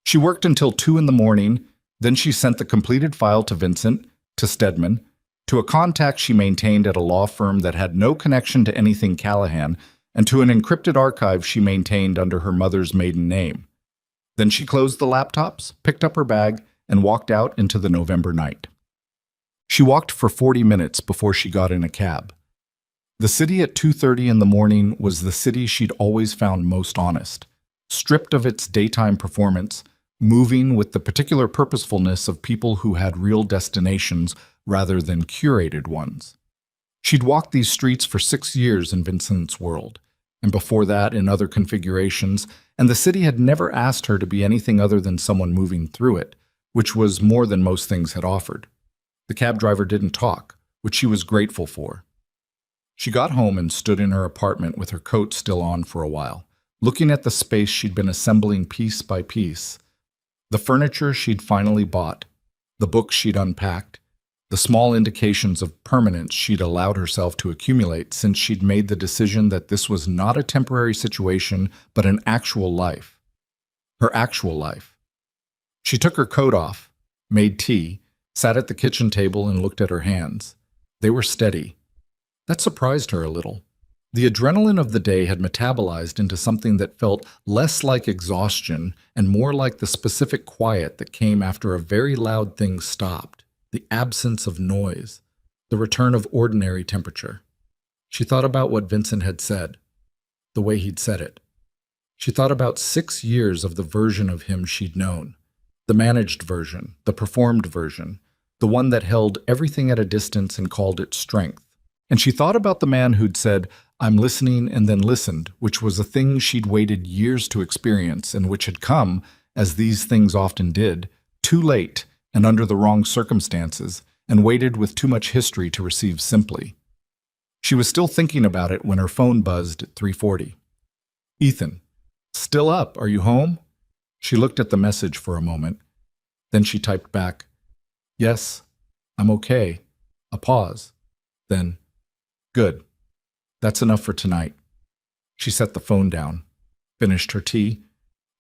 She worked until 2 in the morning, then she sent the completed file to Vincent, to Stedman, to a contact she maintained at a law firm that had no connection to anything Callahan, and to an encrypted archive she maintained under her mother's maiden name. Then she closed the laptops, picked up her bag, and walked out into the November night. She walked for 40 minutes before she got in a cab. The city at 2:30 in the morning was the city she'd always found most honest, stripped of its daytime performance, moving with the particular purposefulness of people who had real destinations rather than curated ones. She'd walked these streets for 6 years in Vincent's world, and before that in other configurations, and the city had never asked her to be anything other than someone moving through it, which was more than most things had offered. The cab driver didn't talk, which she was grateful for. She got home and stood in her apartment with her coat still on for a while, looking at the space she'd been assembling piece by piece, the furniture she'd finally bought, the books she'd unpacked, the small indications of permanence she'd allowed herself to accumulate since she'd made the decision that this was not a temporary situation but an actual life. Her actual life. She took her coat off, made tea, sat at the kitchen table and looked at her hands. They were steady. That surprised her a little. The adrenaline of the day had metabolized into something that felt less like exhaustion and more like the specific quiet that came after a very loud thing stopped, the absence of noise, the return of ordinary temperature. She thought about what Vincent had said, the way he'd said it. She thought about 6 years of the version of him she'd known, the managed version, the performed version, the one that held everything at a distance and called it strength. And she thought about the man who'd said, "I'm listening," and then listened, which was a thing she'd waited years to experience and which had come, as these things often did, too late and under the wrong circumstances, and waited with too much history to receive simply. She was still thinking about it when her phone buzzed at 3:40. "Ethan, still up, are you home?" She looked at the message for a moment. Then she typed back, "Yes, I'm okay." A pause. Then, "Good. That's enough for tonight." She set the phone down, finished her tea,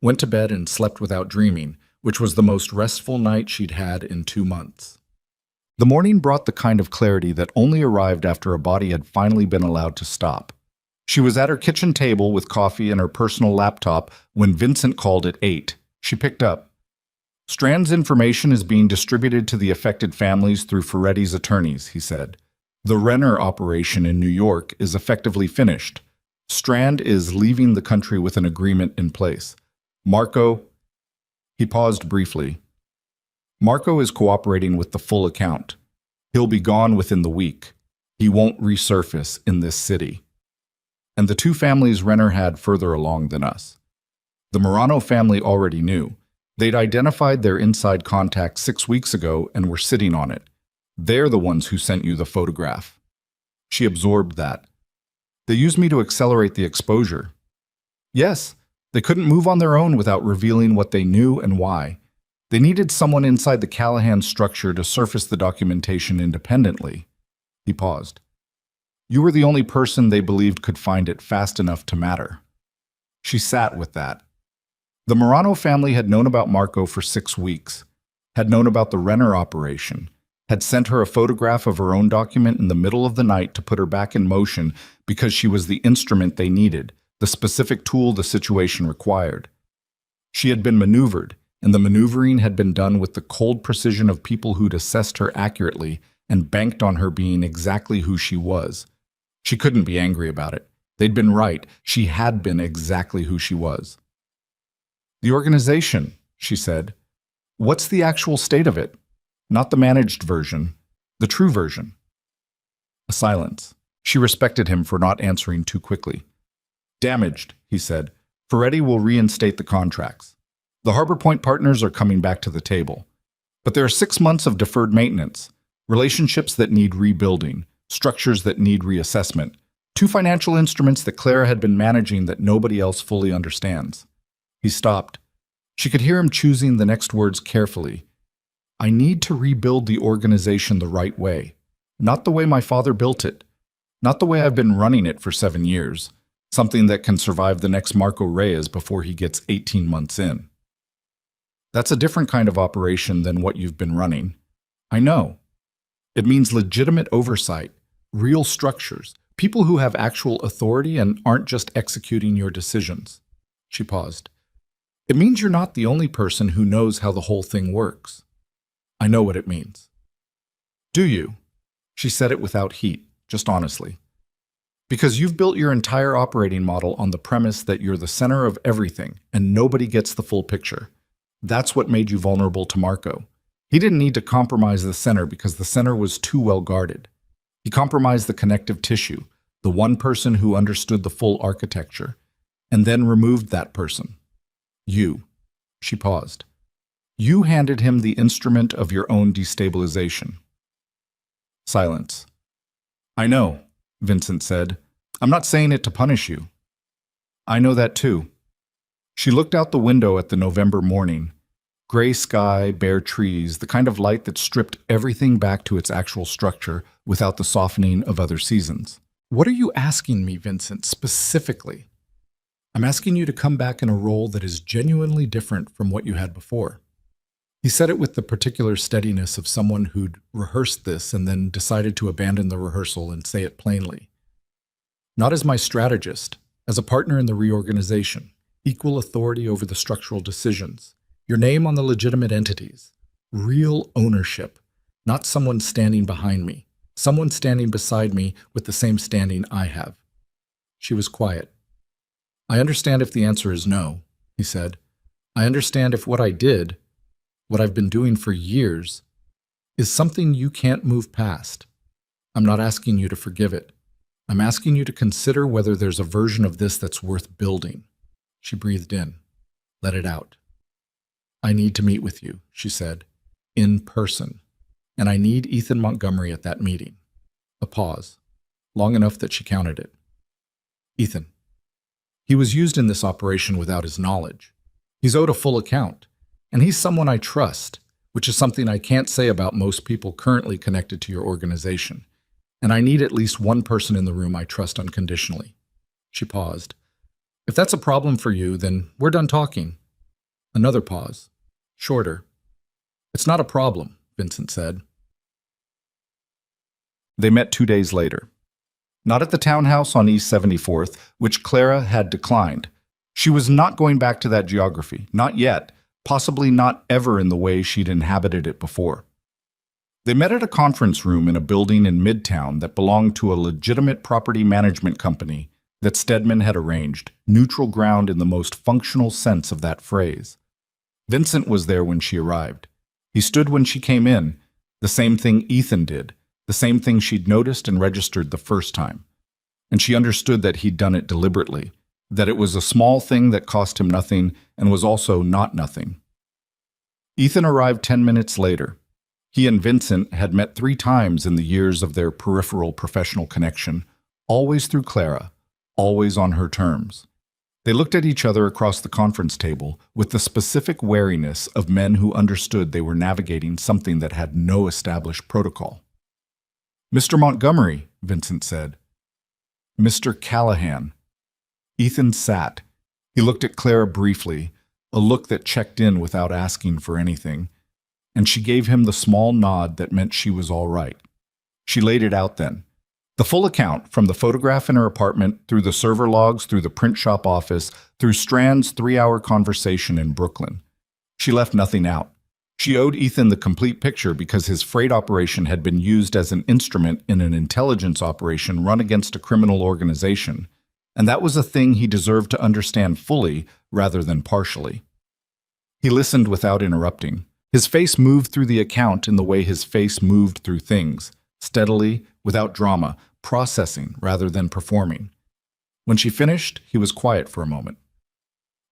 went to bed and slept without dreaming, which was the most restful night she'd had in 2 months. The morning brought the kind of clarity that only arrived after a body had finally been allowed to stop. She was at her kitchen table with coffee and her personal laptop when Vincent called at 8. She picked up. "Strand's information is being distributed to the affected families through Ferretti's attorneys," he said. "The Renner operation in New York is effectively finished. Strand is leaving the country with an agreement in place. Marco..." He paused briefly. "Marco is cooperating with the full account. He'll be gone within the week. He won't resurface in this city." And the two families Renner had further along than us. The Morano family already knew. They'd identified their inside contact 6 weeks ago and were sitting on it. They're the ones who sent you the photograph. She absorbed that. "They used me to accelerate the exposure." Yes, they couldn't move on their own without revealing what they knew and why. They needed someone inside the Callahan structure to surface the documentation independently. He paused. "You were the only person they believed could find it fast enough to matter." She sat with that. The Morano family had known about Marco for 6 weeks, had known about the Renner operation, had sent her a photograph of her own document in the middle of the night to put her back in motion because she was the instrument they needed, the specific tool the situation required. She had been maneuvered, and the maneuvering had been done with the cold precision of people who'd assessed her accurately and banked on her being exactly who she was. She couldn't be angry about it. They'd been right. She had been exactly who she was. "The organization," she said. "What's the actual state of it? Not the managed version, the true version." A silence. She respected him for not answering too quickly. "Damaged," he said. "Ferretti will reinstate the contracts. The Harbor Point partners are coming back to the table. But there are 6 months of deferred maintenance, relationships that need rebuilding, structures that need reassessment, 2 financial instruments that Clara had been managing that nobody else fully understands." He stopped. She could hear him choosing the next words carefully. "I need to rebuild the organization the right way. Not the way my father built it. Not the way I've been running it for 7 years. Something that can survive the next Marco Reyes before he gets 18 months in. That's a different kind of operation than what you've been running. I know. It means legitimate oversight, real structures, people who have actual authority and aren't just executing your decisions." She paused. "It means you're not the only person who knows how the whole thing works." "I know what it means." "Do you?" She said it without heat, just honestly. "Because you've built your entire operating model on the premise that you're the center of everything and nobody gets the full picture. That's what made you vulnerable to Marco. He didn't need to compromise the center because the center was too well guarded. He compromised the connective tissue, the one person who understood the full architecture, and then removed that person. You." She paused. "You handed him the instrument of your own destabilization." Silence. "I know," Vincent said. "I'm not saying it to punish you." I know that too. She looked out the window at the November morning. Gray sky, bare trees, the kind of light that stripped everything back to its actual structure without the softening of other seasons. What are you asking me, Vincent, specifically? I'm asking you to come back in a role that is genuinely different from what you had before. He said it with the particular steadiness of someone who'd rehearsed this and then decided to abandon the rehearsal and say it plainly. Not as my strategist, as a partner in the reorganization, equal authority over the structural decisions, your name on the legitimate entities, real ownership, not someone standing behind me, someone standing beside me with the same standing I have. She was quiet. I understand if the answer is no, he said. I understand if what I did, what I've been doing for years, is something you can't move past. I'm not asking you to forgive it. I'm asking you to consider whether there's a version of this that's worth building. She breathed in. Let it out. I need to meet with you, she said, in person, and I need Ethan Montgomery at that meeting. A pause, long enough that she counted it. Ethan. He was used in this operation without his knowledge. He's owed a full account, and he's someone I trust, which is something I can't say about most people currently connected to your organization. And I need at least one person in the room I trust unconditionally. She paused. If that's a problem for you, then we're done talking. Another pause. Shorter. It's not a problem, Vincent said. They met 2 days later. Not at the townhouse on East 74th, which Clara had declined. She was not going back to that geography, not yet, possibly not ever in the way she'd inhabited it before. They met at a conference room in a building in Midtown that belonged to a legitimate property management company that Stedman had arranged, neutral ground in the most functional sense of that phrase. Vincent was there when she arrived. He stood when she came in, the same thing Ethan did, the same thing she'd noticed and registered the first time. And she understood that he'd done it deliberately, that it was a small thing that cost him nothing and was also not nothing. Ethan arrived 10 minutes later. He and Vincent had met 3 times in the years of their peripheral professional connection, always through Clara, always on her terms. They looked at each other across the conference table with the specific wariness of men who understood they were navigating something that had no established protocol. Mr. Montgomery, Vincent said. Mr. Callahan. Ethan sat. He looked at Clara briefly, a look that checked in without asking for anything, and she gave him the small nod that meant she was all right. She laid it out then. The full account, from the photograph in her apartment, through the server logs, through the print shop office, through Strand's 3-hour conversation in Brooklyn. She left nothing out. She owed Ethan the complete picture because his freight operation had been used as an instrument in an intelligence operation run against a criminal organization, and that was a thing he deserved to understand fully rather than partially. He listened without interrupting. His face moved through the account in the way his face moved through things, steadily, without drama, processing rather than performing. When she finished, he was quiet for a moment.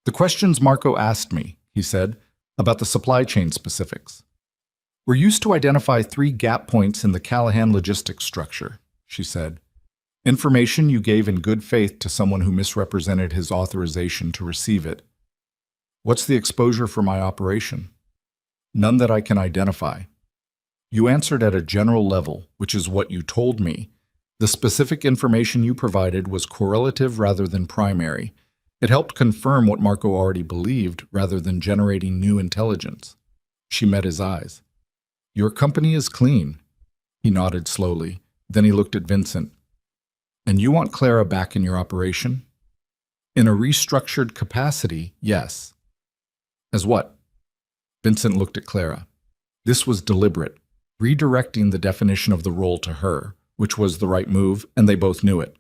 The questions Marco asked me, he said, about the supply chain specifics. We're used to identify 3 gap points in the Callahan logistics structure, she said. Information you gave in good faith to someone who misrepresented his authorization to receive it. What's the exposure for my operation? None that I can identify. You answered at a general level, which is what you told me. The specific information you provided was correlative rather than primary. It helped confirm what Marco already believed rather than generating new intelligence. She met his eyes. Your company is clean. He nodded slowly. Then he looked at Vincent. And you want Clara back in your operation? In a restructured capacity, yes. As what? Vincent looked at Clara. This was deliberate, redirecting the definition of the role to her, which was the right move, and they both knew it.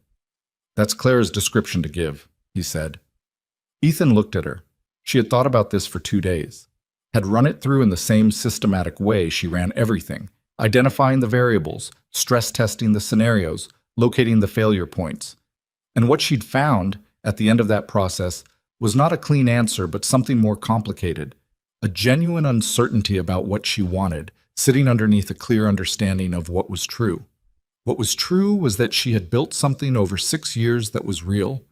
That's Clara's description to give, he said. Ethan looked at her. She had thought about this for 2 days, had run it through in the same systematic way she ran everything, identifying the variables, stress testing the scenarios, locating the failure points. And what she'd found, at the end of that process, was not a clean answer but something more complicated, a genuine uncertainty about what she wanted, sitting underneath a clear understanding of what was true. What was true was that she had built something over 6 years that was real.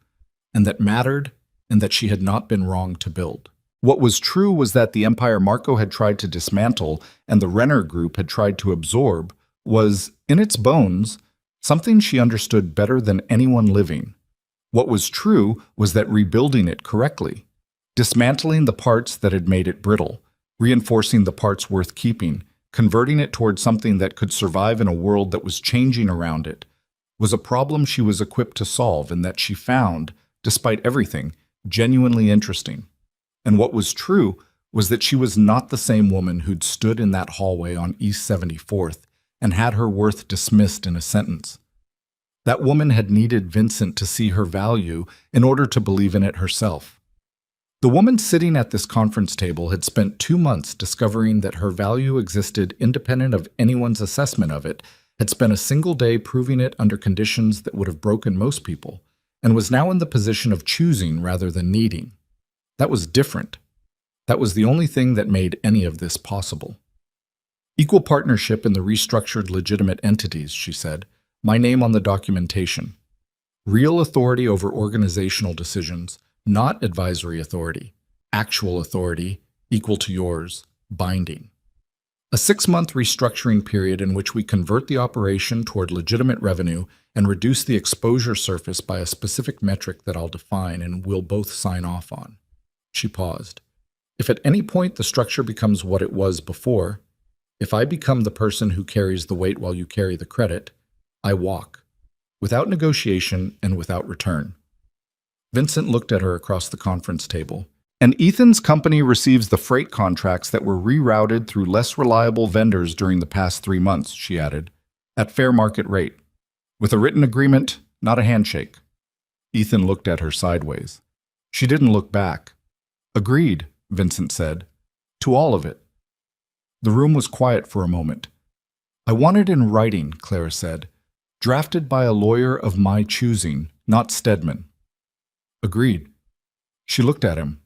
and that mattered, and that she had not been wrong to build. What was true was that the empire Marco had tried to dismantle and the Renner group had tried to absorb was, in its bones, something she understood better than anyone living. What was true was that rebuilding it correctly, dismantling the parts that had made it brittle, reinforcing the parts worth keeping, converting it toward something that could survive in a world that was changing around it, was a problem she was equipped to solve and that she found, despite everything, genuinely interesting. And what was true was that she was not the same woman who'd stood in that hallway on East 74th and had her worth dismissed in a sentence. That woman had needed Vincent to see her value in order to believe in it herself. The woman sitting at this conference table had spent 2 months discovering that her value existed independent of anyone's assessment of it, had spent a single day proving it under conditions that would have broken most people, and was now in the position of choosing rather than needing. That was different. That was the only thing that made any of this possible. Equal partnership in the restructured legitimate entities, she said. My name on the documentation. Real authority over organizational decisions, not advisory authority. Actual authority, equal to yours, binding. A 6-month restructuring period in which we convert the operation toward legitimate revenue and reduce the exposure surface by a specific metric that I'll define and we'll both sign off on. She paused. If at any point the structure becomes what it was before, if I become the person who carries the weight while you carry the credit, I walk, without negotiation and without return. Vincent looked at her across the conference table. And Ethan's company receives the freight contracts that were rerouted through less reliable vendors during the past 3 months, she added, at fair market rate. With a written agreement, not a handshake. Ethan looked at her sideways. She didn't look back. Agreed, Vincent said. To all of it. The room was quiet for a moment. I want it in writing, Clara said. Drafted by a lawyer of my choosing, not Stedman. Agreed. She looked at him.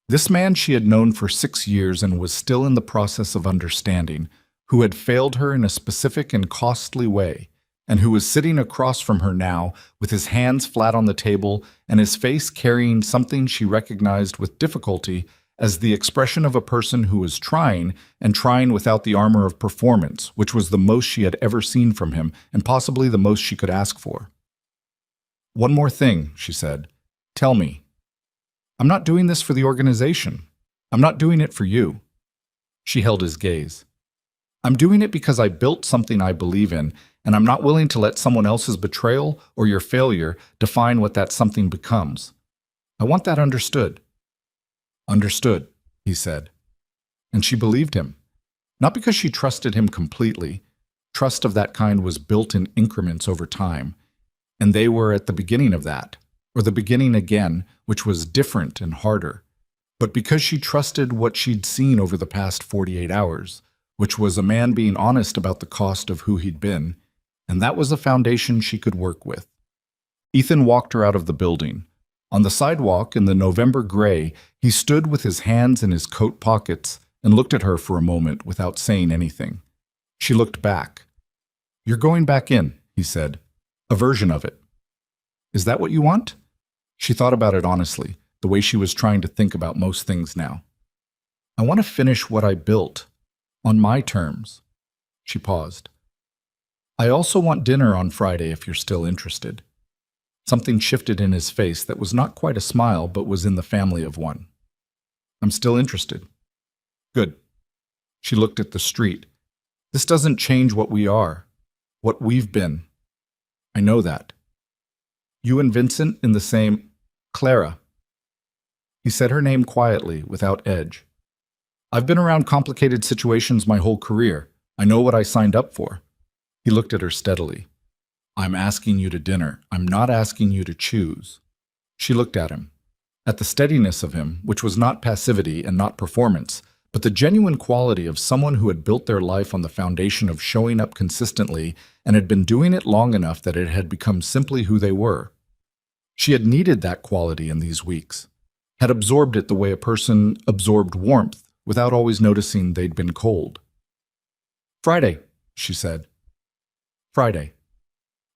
This man she had known for 6 years and was still in the process of understanding, who had failed her in a specific and costly way, and who was sitting across from her now with his hands flat on the table and his face carrying something she recognized with difficulty as the expression of a person who was trying, and trying without the armor of performance, which was the most she had ever seen from him and possibly the most she could ask for. One more thing, she said. Tell me. I'm not doing this for the organization. I'm not doing it for you. She held his gaze. I'm doing it because I built something I believe in, and I'm not willing to let someone else's betrayal or your failure define what that something becomes. I want that understood. Understood, he said. And she believed him. Not because she trusted him completely. Trust of that kind was built in increments over time, and they were at the beginning of that, or the beginning again, which was different and harder. But because she trusted what she'd seen over the past 48 hours, which was a man being honest about the cost of who he'd been, and that was a foundation she could work with. Ethan walked her out of the building. On the sidewalk in the November gray, he stood with his hands in his coat pockets and looked at her for a moment without saying anything. She looked back. You're going back in, he said. A version of it. Is that what you want? She thought about it honestly, the way she was trying to think about most things now. I want to finish what I built, on my terms. She paused. I also want dinner on Friday if you're still interested. Something shifted in his face that was not quite a smile but was in the family of one. I'm still interested. Good. She looked at the street. This doesn't change what we are, what we've been. I know that. You and Vincent in the same... Clara. He said her name quietly, without edge. I've been around complicated situations my whole career. I know what I signed up for. He looked at her steadily. I'm asking you to dinner. I'm not asking you to choose. She looked at him. At the steadiness of him, which was not passivity and not performance, but the genuine quality of someone who had built their life on the foundation of showing up consistently and had been doing it long enough that it had become simply who they were. She had needed that quality in these weeks, had absorbed it the way a person absorbed warmth without always noticing they'd been cold. Friday, she said. Friday.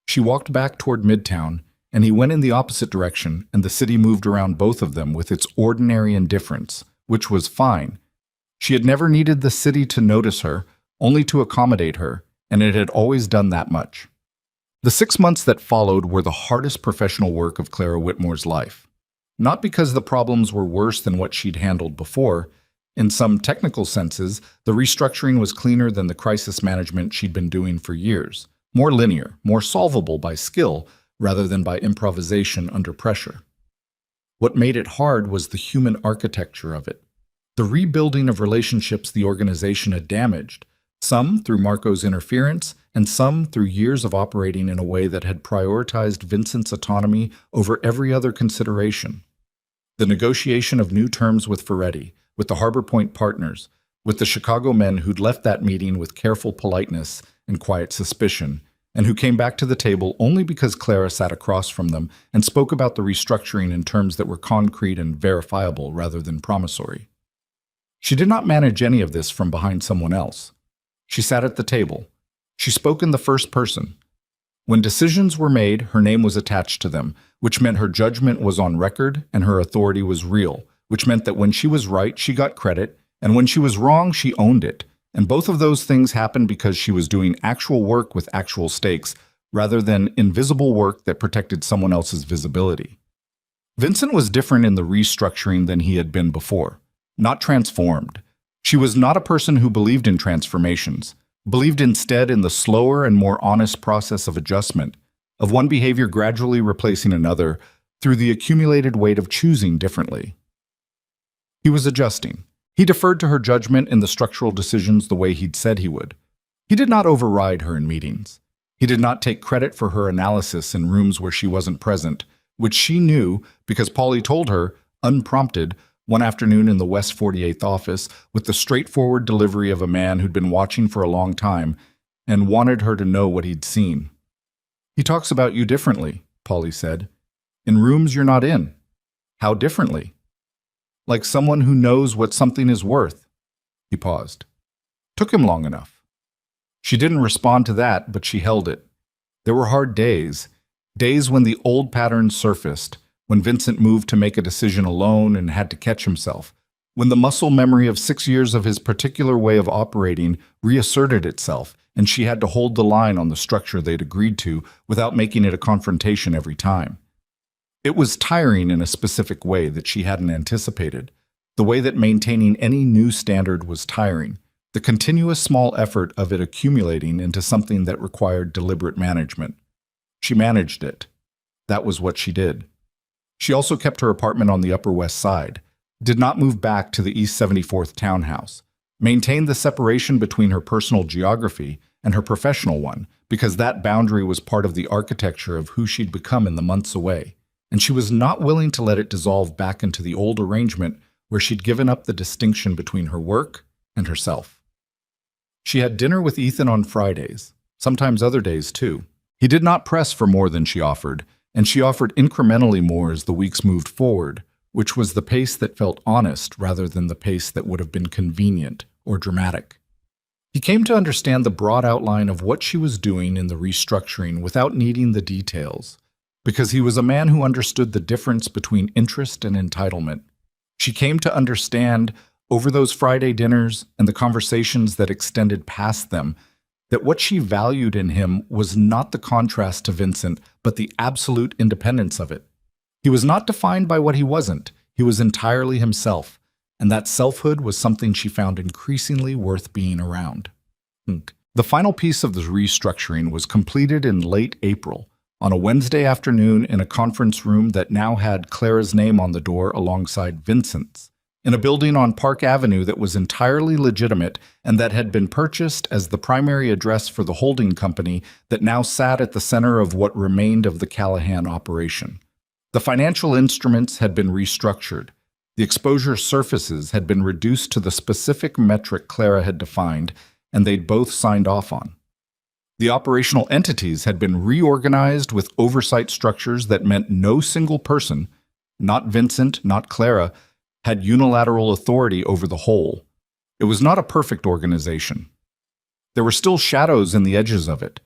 She walked back toward Midtown, and he went in the opposite direction, and the city moved around both of them with its ordinary indifference, which was fine. She had never needed the city to notice her, only to accommodate her, and it had always done that much. The 6 months that followed were the hardest professional work of Clara Whitmore's life. Not because the problems were worse than what she'd handled before. In some technical senses, the restructuring was cleaner than the crisis management she'd been doing for years, more linear, more solvable by skill rather than by improvisation under pressure. What made it hard was the human architecture of it, the rebuilding of relationships the organization had damaged, some through Marco's interference, and some through years of operating in a way that had prioritized Vincent's autonomy over every other consideration. The negotiation of new terms with Ferretti, with the Harbor Point partners, with the Chicago men who'd left that meeting with careful politeness and quiet suspicion, and who came back to the table only because Clara sat across from them and spoke about the restructuring in terms that were concrete and verifiable rather than promissory. She did not manage any of this from behind someone else. She sat at the table. She spoke in the first person. When decisions were made, her name was attached to them, which meant her judgment was on record and her authority was real, which meant that when she was right, she got credit, and when she was wrong, she owned it. And both of those things happened because she was doing actual work with actual stakes, rather than invisible work that protected someone else's visibility. Vincent was different in the restructuring than he had been before, not transformed. She was not a person who believed in transformations, believed instead in the slower and more honest process of adjustment, of one behavior gradually replacing another through the accumulated weight of choosing differently. He was adjusting. He deferred to her judgment in the structural decisions the way he'd said he would. He did not override her in meetings. He did not take credit for her analysis in rooms where she wasn't present, which she knew because Polly told her, unprompted, one afternoon in the West 48th office with the straightforward delivery of a man who'd been watching for a long time and wanted her to know what he'd seen. "He talks about you differently," Polly said. "In rooms you're not in." "How differently?" "Like someone who knows what something is worth." He paused. Took him long enough. She didn't respond to that, but she held it. There were hard days, days when the old patterns surfaced, when Vincent moved to make a decision alone and had to catch himself, when the muscle memory of 6 years of his particular way of operating reasserted itself, and she had to hold the line on the structure they'd agreed to without making it a confrontation every time. It was tiring in a specific way that she hadn't anticipated, the way that maintaining any new standard was tiring, the continuous small effort of it accumulating into something that required deliberate management. She managed it. That was what she did. She also kept her apartment on the Upper West Side, did not move back to the East 74th townhouse, maintained the separation between her personal geography and her professional one, because that boundary was part of the architecture of who she'd become in the months away, and she was not willing to let it dissolve back into the old arrangement where she'd given up the distinction between her work and herself. She had dinner with Ethan on Fridays, sometimes other days too. He did not press for more than she offered, and she offered incrementally more as the weeks moved forward, which was the pace that felt honest rather than the pace that would have been convenient or dramatic. He came to understand the broad outline of what she was doing in the restructuring without needing the details, because he was a man who understood the difference between interest and entitlement. She came to understand, over those Friday dinners and the conversations that extended past them, that what she valued in him was not the contrast to Vincent, but the absolute independence of it. He was not defined by what he wasn't. He was entirely himself, and that selfhood was something she found increasingly worth being around. The final piece of the restructuring was completed in late April, on a Wednesday afternoon in a conference room that now had Clara's name on the door alongside Vincent's, in a building on Park Avenue that was entirely legitimate and that had been purchased as the primary address for the holding company that now sat at the center of what remained of the Callahan operation. The financial instruments had been restructured. The exposure surfaces had been reduced to the specific metric Clara had defined, and they'd both signed off on. The operational entities had been reorganized with oversight structures that meant no single person, not Vincent, not Clara, had unilateral authority over the whole. It was not a perfect organization. There were still shadows in the edges of it.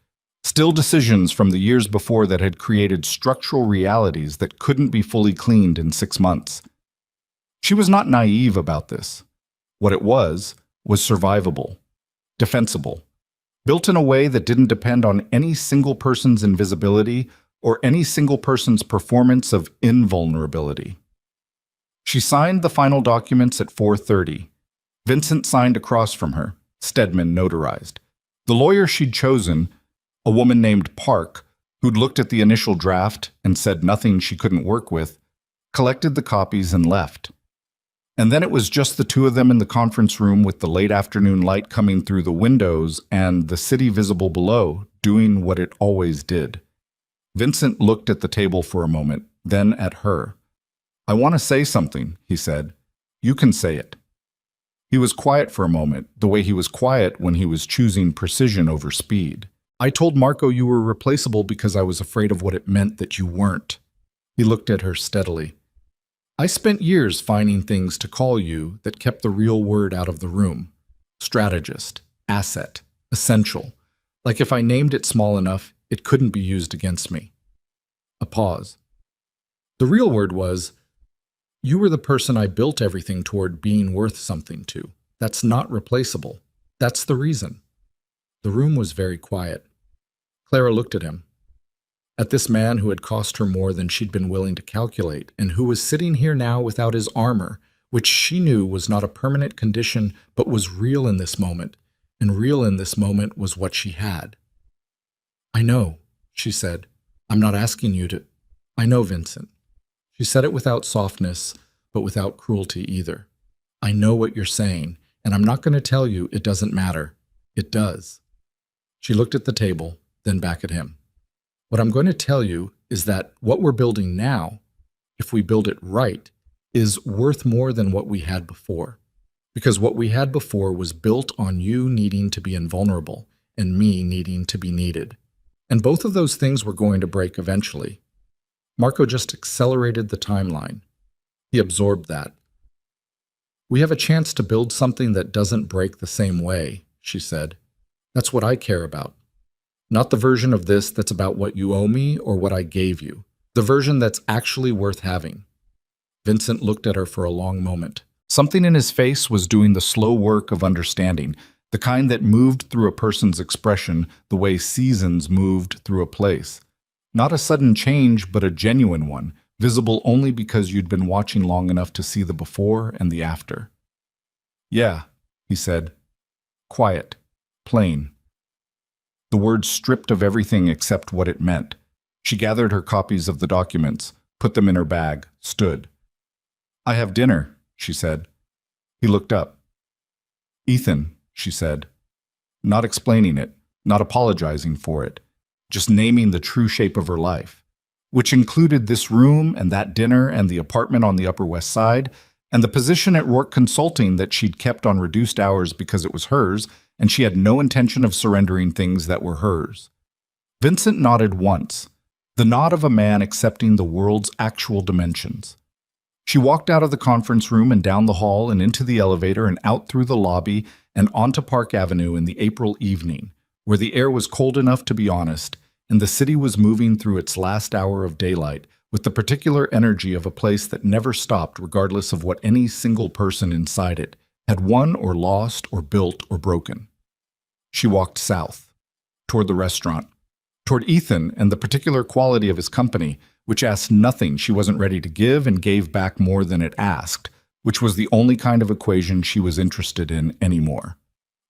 Still decisions from the years before that had created structural realities that couldn't be fully cleaned in 6 months. She was not naive about this. What it was survivable, defensible, built in a way that didn't depend on any single person's invisibility or any single person's performance of invulnerability. She signed the final documents at 4:30. Vincent signed across from her, Stedman notarized. The lawyer she'd chosen, a woman named Park, who'd looked at the initial draft and said nothing she couldn't work with, collected the copies and left. And then it was just the two of them in the conference room with the late afternoon light coming through the windows and the city visible below, doing what it always did. Vincent looked at the table for a moment, then at her. "I want to say something," he said. "You can say it." He was quiet for a moment, the way he was quiet when he was choosing precision over speed. "I told Marco you were replaceable because I was afraid of what it meant that you weren't." He looked at her steadily. "I spent years finding things to call you that kept the real word out of the room. Strategist, asset, essential. Like if I named it small enough, it couldn't be used against me." A pause. "The real word was, you were the person I built everything toward being worth something to. That's not replaceable. That's the reason." The room was very quiet. Clara looked at him. At this man who had cost her more than she'd been willing to calculate, and who was sitting here now without his armor, which she knew was not a permanent condition but was real in this moment, and real in this moment was what she had. "I know," she said. "I'm not asking you to—" "I know, Vincent." She said it without softness, but without cruelty either. "I know what you're saying, and I'm not going to tell you it doesn't matter. It does." She looked at the table, then back at him. "What I'm going to tell you is that what we're building now, if we build it right, is worth more than what we had before. Because what we had before was built on you needing to be invulnerable and me needing to be needed. And both of those things were going to break eventually. Marco just accelerated the timeline. He absorbed that. We have a chance to build something that doesn't break the same way," she said. "That's what I care about. Not the version of this that's about what you owe me or what I gave you. The version that's actually worth having." Vincent looked at her for a long moment. Something in his face was doing the slow work of understanding, the kind that moved through a person's expression the way seasons moved through a place. Not a sudden change, but a genuine one, visible only because you'd been watching long enough to see the before and the after. "Yeah," he said. Quiet. Plain. The words stripped of everything except what it meant. She gathered her copies of the documents, put them in her bag, stood. "I have dinner," she said. He looked up. "Ethan," she said. Not explaining it, not apologizing for it, just naming the true shape of her life, which included this room and that dinner and the apartment on the Upper West Side, and the position at Rourke Consulting that she'd kept on reduced hours because it was hers, and she had no intention of surrendering things that were hers. Vincent nodded once, the nod of a man accepting the world's actual dimensions. She walked out of the conference room and down the hall and into the elevator and out through the lobby and onto Park Avenue in the April evening, where the air was cold enough to be honest, and the city was moving through its last hour of daylight with the particular energy of a place that never stopped regardless of what any single person inside it had won or lost or built or broken. She walked south, toward the restaurant, toward Ethan and the particular quality of his company, which asked nothing she wasn't ready to give and gave back more than it asked, which was the only kind of equation she was interested in anymore.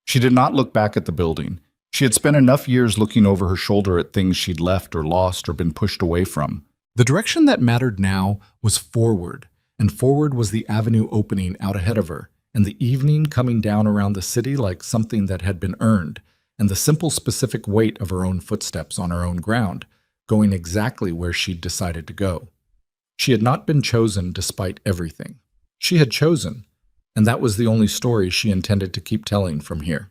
She did not look back at the building. She had spent enough years looking over her shoulder at things she'd left or lost or been pushed away from. The direction that mattered now was forward, and forward was the avenue opening out ahead of her, and the evening coming down around the city like something that had been earned, and the simple specific weight of her own footsteps on her own ground, going exactly where she'd decided to go. She had not been chosen despite everything. She had chosen, and that was the only story she intended to keep telling from here.